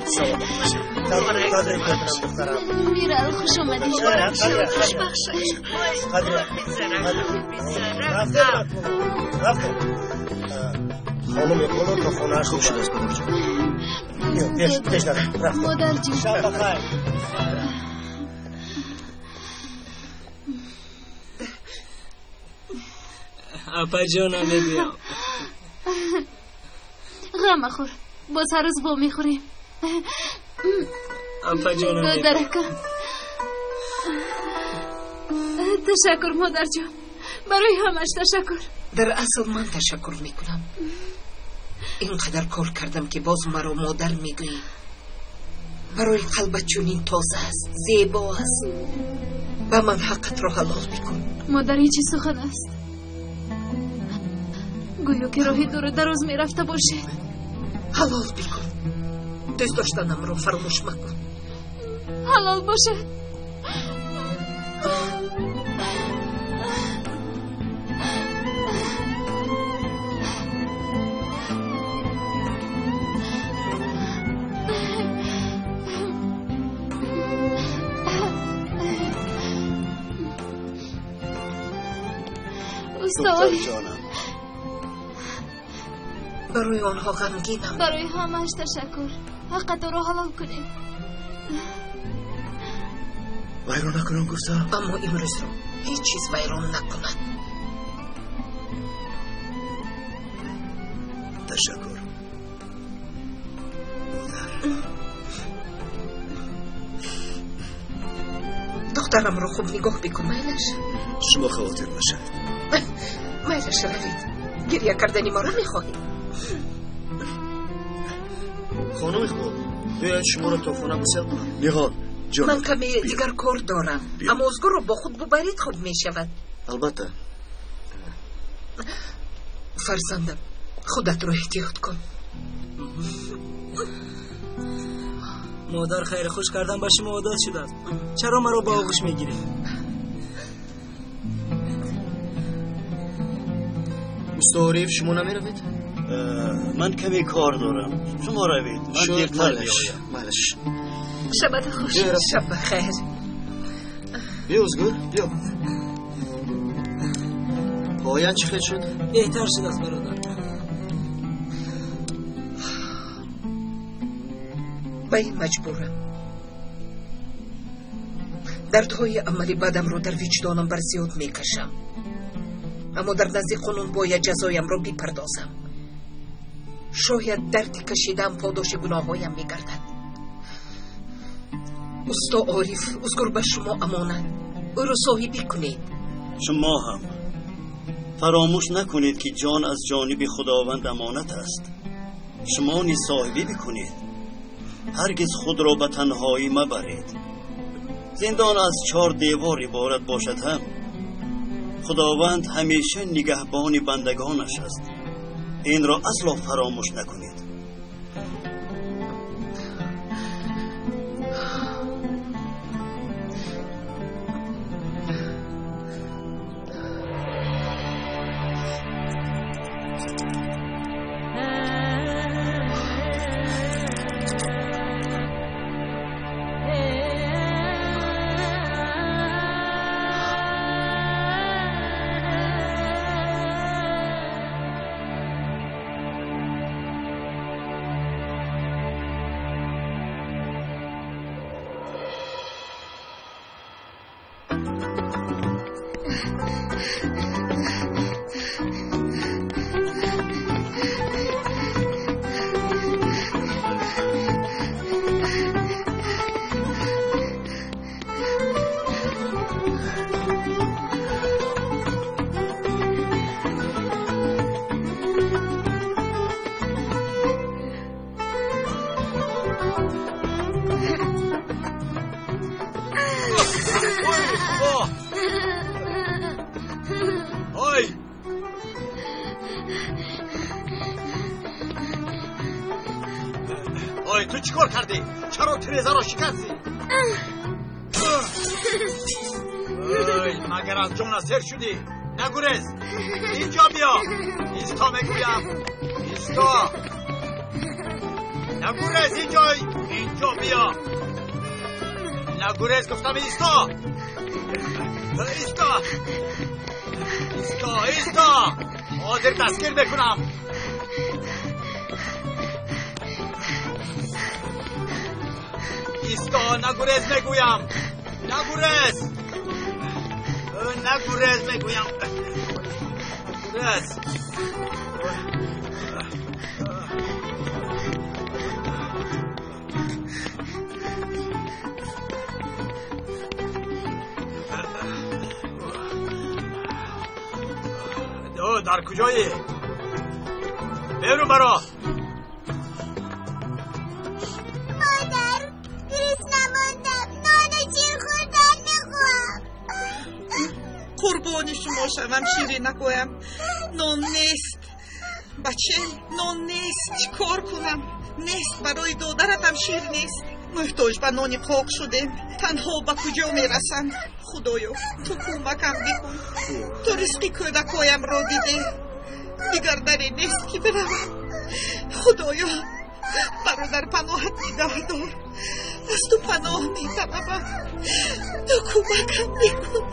سلام قدر کنم دخترم.
میرال خوش آمدی. خوشبخت شد.
رفته خانم کلو تا خونهش خوب شده است. پیش دارم رفته.
مادر جون
شب بخیر.
اپا جانم ببیام.
غم خور. باز هر روز با میخوریم.
اپا جانم
درکم. تشکر مادر جان. برای همش تشکر.
در اصل من تشکر میکنم. اینقدر کار کردم که باز مرا مادر میگویی. برای قلبت چونین تازه است، زیبا است. و من حقت را حلال بکن.
مادر چی سخن است؟ گویا که راهی دور دراز میرفته باشه.
حلال بکن. دست داشتنم رو فراموش مکن.
حلال باشه.
دختر جانم
برای آنها غمگینم.
برای همش تشکر. حقت رو حلال کنیم.
ویران نکنم گفتم.
اما امروز رو هیچ چیز ویران نکنن.
تشکر.
دخترم رو خوب نگاه بکن میلش.
شما خاطر نشد.
میلش روید. گریه کردنی ما رو میخواهی.
خانم اقبال باید شما رو تلفنم بسیار کنم.
نیغان جان
من کمی دیگر کار دارم. اما ازگو رو با خود ببرید خوب میشود.
البته.
فرزندم خودت رو احتیاط کن.
مادر خیر خوش کردن با شما عادت شده است. چرا مرا با آغوش میگیری؟
مستعارف شما نمیروید؟
من کمی کار دارم. شما روید. من دیرتر میایم.
معلش.
شبت خوش. شب بخیر.
بیا ازگور بیا. پایان چی خیلی شد؟
بهتر شد است برادر.
به این مجبورم. دردهای عملی بدم رو در وجدانم بر زیاد میکشم. اما در نزد قانون باید جزایم رو بپردازم. شاید دردی کشیدم پاداش گناهایم میگردد. استا عارف ازگور به شما امانت. او رو صاحبی کنید.
شما هم فراموش نکنید که جان از جانب خداوند امانت است. شما نیز صاحبی بکنید. هرگز خود را به تنهایی مبرید. زندان از 4 دیوار عبارت باشد هم خداوند همیشه نگهبان بندگانش است. این را اصلا فراموش نکنید.
تو چیکار کردی؟ چرا تریزه را شکستی؟ مگر از جان سر شدی؟ نگریز. اینجا بیا. ایستا میگویم. ایستا. نگریز اینجا بیا. نگریز گفتم ایستا. ایستا. حاضر دستگیر بکنم. ایستا. نگریز میگویم. نگریز میگویم. نگریز. در کجایی؟ برو برا.
مادر گریز نماندم. نان و شیر خوردن نخواهم.
قربانی شما شوم شیری نخواهم. نان نیست بچه. نان نیست. چی کار کنم؟ نیست. برای دادرتم شیر نیست. محتاج به نانی پاک شدیم. تنها به کجا میرسند؟ خدایا تو کمکم بکن. تو رزق کودکایم را دیدی. دیگر دری نیست که بروم. خدایا برادر پناهت نگاه دار. از تو پناه میطلبم. تو کمکم بکن.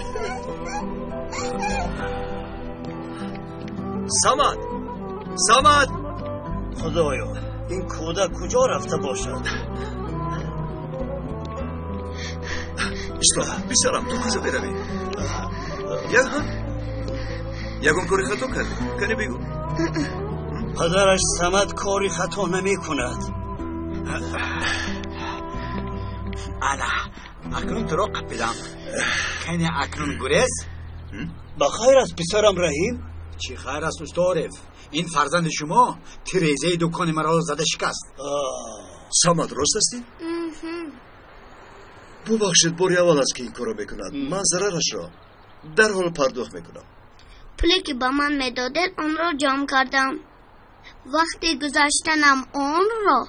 سمد.
خدایا این کودک کجا رفته باشد؟
اشتباه بیسرم تو کجا بروی؟ یگون کاری خطا کردی. کنی بگو.
پدرش سمد کاری خطا نمی کند.
اکنون تو را قپیدم کنی اکنون گریز
با خیر است پسرم رحیم.
چی خیر است استاد عارف؟ این فرزند شما تریزه دکان مرا زده شکست.
سامد راست استی؟ ببخشید باری اول است که این کارو میکند. من ضررش را در حال پرداخت میکنم.
پولی که با من میدادید اون را جمع کردم. وقتی گذاشتنم اون را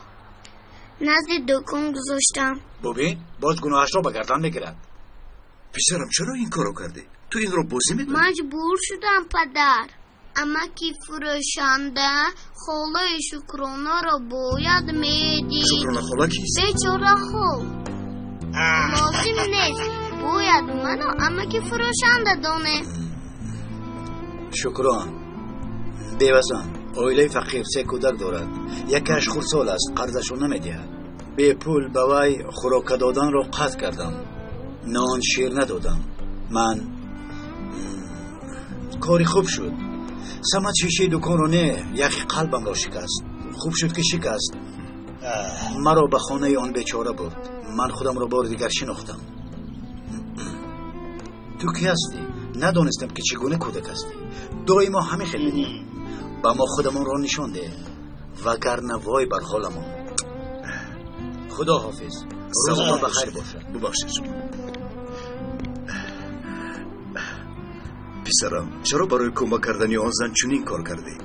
نزد دکان گذاشتم.
ببین باز گناهش را به گردن میگیرد.
پسرم چرا این کارو کردی؟ تو این را بازی میکنی؟
مجبور شدم پدر. اما که فروشنده خاله شکرانه را باید میدید.
شکرانه خاله کیست؟
بیچاره خال. لازم نیست باید منو اما که فروشنده دانه.
شکران بیوزن اویله فقیر 3 کودک دارد. یکیش خردسال است قرضشو نمیدهد. به پول به وی خوراک دادن را قطع کردم. نان شیر ندادم. من کاری خوب شد. سمت شیشه دکان رو نه یکی قلبم را شکست. خوب شد که شکست. مرا به خانه آن بیچاره برد. من خودم را بار دیگر شناختم. تو کی هستی؟ ندانستم که چگونه کودک هستی. دائما همه خیلی با ما خودمون را نشان ده وگرنه وای بر حالمون. خدا حافظ. روزتون بخیر باشه.
ببخشید پسرم چرا برای کمک کردن آن زن چنین کار کردی؟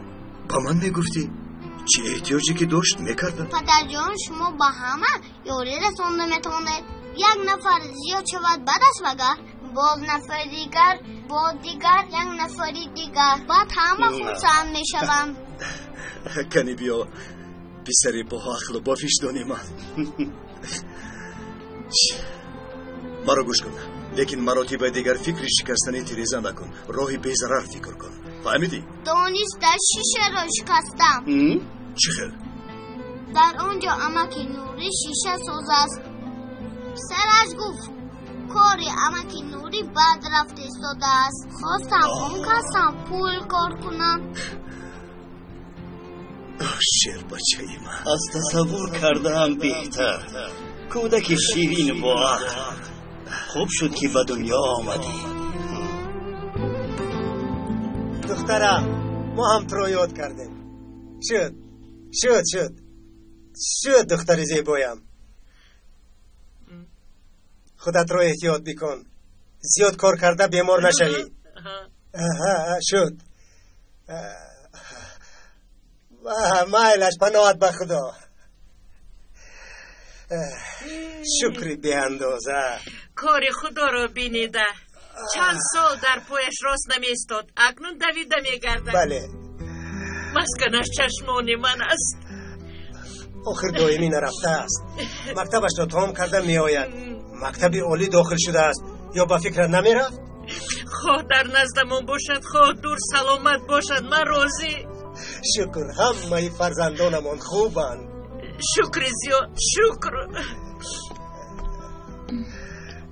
با من میگفتی چه احتیاجی که داشت میکردن؟
پدر جان شما با همه یاری رسانده میتونید. یک نفر زیاد شود بعد از وگر باز نفر دیگر با دیگر یک نفری دیگر بعد همه خونسان میشوم.
کنی بیا پسری با عقل و با وجدان من. مرا گوش کن لیکن مراتب دیگر فکر شکستن تریزه نکن. راهی بی‌ضرر فکر کن. فهمیدی؟
دانستم شیشه را شکستم.
چه خیل؟
در آنجا اماکی نوری شیشه ساز است. سرش گفت کاری اماکی نوری بد رفت ایستاده است. خواستم اون کسم پول کار کنم.
شیر بچه ای من
از تصور کردم بهتر. کودک شیرین با عقل. خوب شد که به دنیا آمدی.
دخترم ما هم تو رو یاد کردیم. شد دختر زیبایم. خودت رو احتیاط بکن. زیاد کار کرده بیمار نشوی. شد مایلش پناهت به خدا. شکری به اندازه.
کاری خدا رو بینیده. چند سال در پایش راست نمی استاد. اکنون دویده می گرده.
بله
مسکنش چشمانی من است.
آخر دائمی نرفته است. مکتبش را تمام کرده می آید. مکتب عالی داخل شده است. یا با فکر نمی رفت؟
خواه در نزدمون باشد خواه دور سلامت باشد من راضی.
شکر همه فرزندانمان خوبند.
شکر زیاد شکر.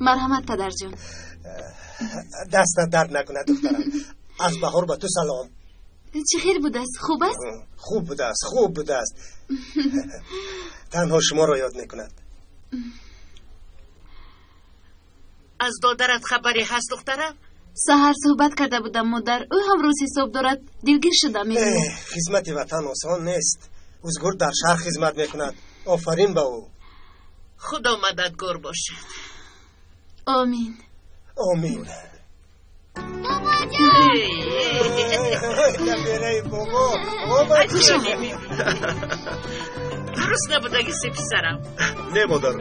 مرحمت پدر جان.
دستت درد نکنه دخترم. از بهار با تو سلام.
چه خیر بوده است؟ خوب است؟
خوب بوده است. تنها شما را یاد میکند.
از دادرت خبری هست دخترم؟
سحر صحبت کرده بودم مادر. او هم روز حساب دارد. دلگیر شده میگه.
خدمت وطن آسان نیست. اوزگور در شهر خدمت میکند. آفرین به او.
خدا مددگار باشد.
آمین.
بابا
درست نبوده گیسی پسرم.
نه مادر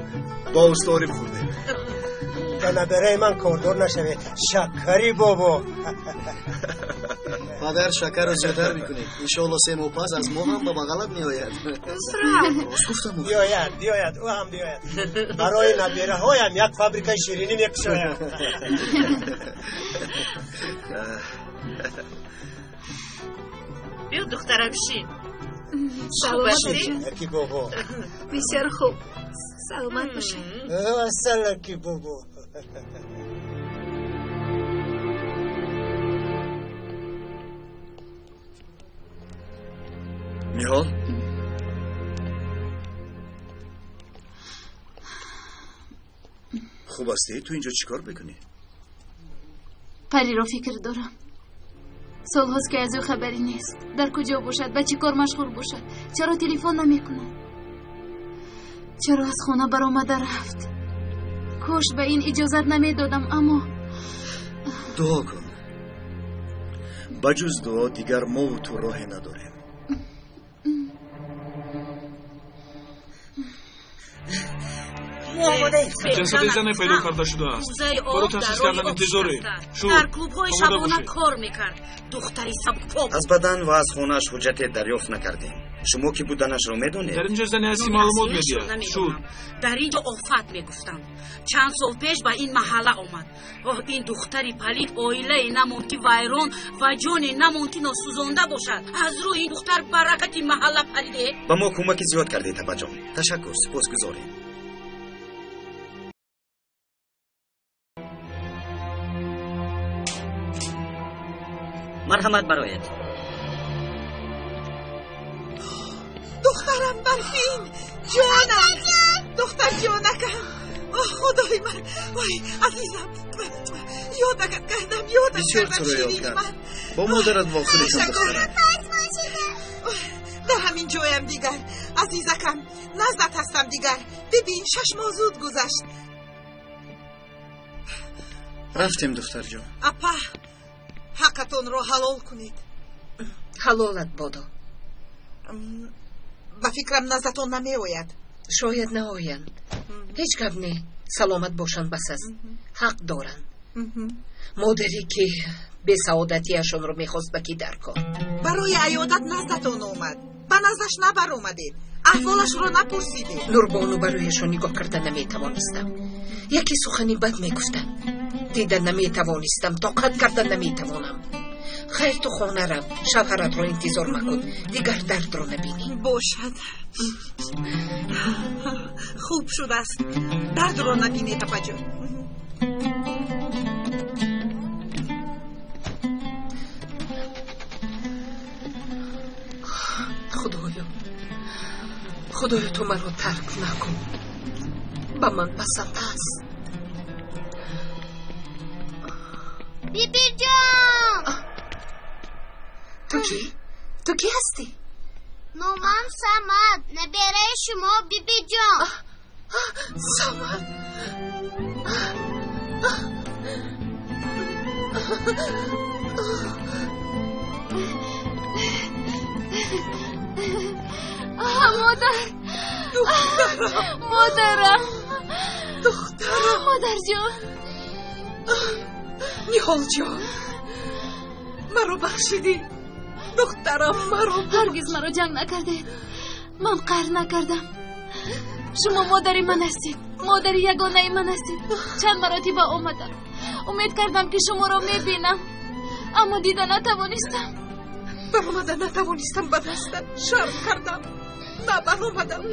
با استاری خورده.
کنه برای من کاردار نشوه. شکری بابا.
مادر شکر رو زیادر بکنید. انشاءالله 3 ماه پس از ما هم به بغلت می آید.
بیاید او هم بیاید. برای نبیره هایم یک فابریکه شیرینی میکشاید.
بیا دخترم شین.
کی بابا
بسیار خوب. سلامت باشه.
اصلا کی بابا.
نیهال
خوب هستی؟ تو اینجا چیکار بکنی؟
پری رو فکر دارم. سال هاست که از او خبری نیست. در کجا باشد؟ به چی کار مشغول باشد؟ چرا تلفن نمیکنه؟ چرا از خانه برآمده رفت؟ کاش به این اجازت نمیدادم. اما
دعا کن. بجز دعا دیگر ما و تو راهی نداریم.
جسد زن پیدا کرده شده است. برو تحسیس کردن انتظاره.
در کلوب‌های شبانه کار میکرد. دختری سبک
از بدن و از خونش حجت دریافت نکردیم. شما که بودنش رو میدونید؟
در اینجا زنی هستی معلومات میدید. شد.
در اینجا آفت میگفتند. چند سال پیش به این محله آمد. این دختری پلید اویله نموند که ویران و جان نموند که ناسوزانده باشد. از رو این دختر برکت محله پریده.
با ما کمک زیاد کردید تبا جان. تشکر، سپاسگزاریم.
مرحمت برایت.
دخترم برفین، جانم، دختر جانکم. خدای من، وای عزیزم، یادت کردم
بسیار تو رو یاد کرد. با مادرت واخرشم دخترم.
در همین جایم دیگر عزیزکم، نزدت هستم دیگر. ببین 6 ماه زود گذشت.
رفتیم دختر جان.
اپا حقتون رو حلال کنید.
حلالت بادا.
با فکرم نزدتون نمی آید.
شاید نه آیند. هیچ گپ نی. سلامت باشن بس است. حق دارن. مادری که به سعادتیشون رو میخواست بکی در کار.
برای عیادت نزدتون اومد. به نزدش نبر اومدید. احوالش رو نپرسیدید.
نوربانو برایشون نگاه کردن نمیتوانستم. یکی سخنی بد میگفتن. دیدن نمیتوانستم. طاقت کردن نمیتوانم. خیر تو خانه رو. شوهرت رو انتظار مکن. دیگر درد رو نبینی.
باشد. خوب شده است. درد رو نبینی تپا جان.
خدایا تو من رو ترک نکن. با من پسند است.
بیبی جان.
تو کی هستی؟
نومم سمد، نبره شما بیبی جان.
سمد.
مادرم.
دخترم.
مادر جان.
نیهال جان، مرا بخشیدی. دخترم مرا.
هرگز مرا جنگ نکرده. من قهر نکردم. شما مادری من هستید. مادری یگانه من هستید. چند مراتب آمدم. امید کردم که شما را میبینم، اما دیدن نتوانستم.
برآمدن نتوانستم. به دستت شرم کردم. نه برآمدم.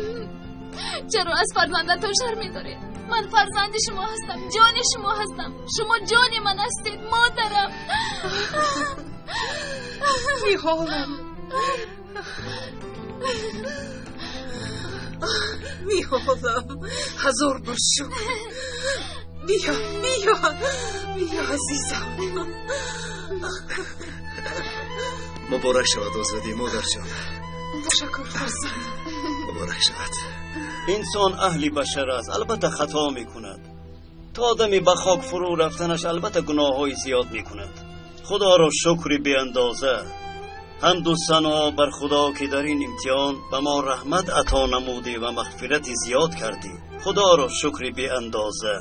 چرا از فرزندتون شرم می‌دارید؟ من فرزند شما هستم. جان شما هستم. شما جان من هستید مادرم.
نیهالم. نیهالم. هزار بار شکر. بیا عزیزم.
مبارک شود آزادی مادر جان.
تشکر فرزند.
مبارک شود.
انسان اهلی بشر است. البته خطا میکند. تا آدمی به خاک فرو رفتنش البته گناه‌های زیاد میکند. خدا را شکری بی اندازه. حمد و ثنا بر خدا که در این امتحان به ما رحمت عطا نمودی و مغفرت زیاد کردی. خدا را شکری بی اندازه.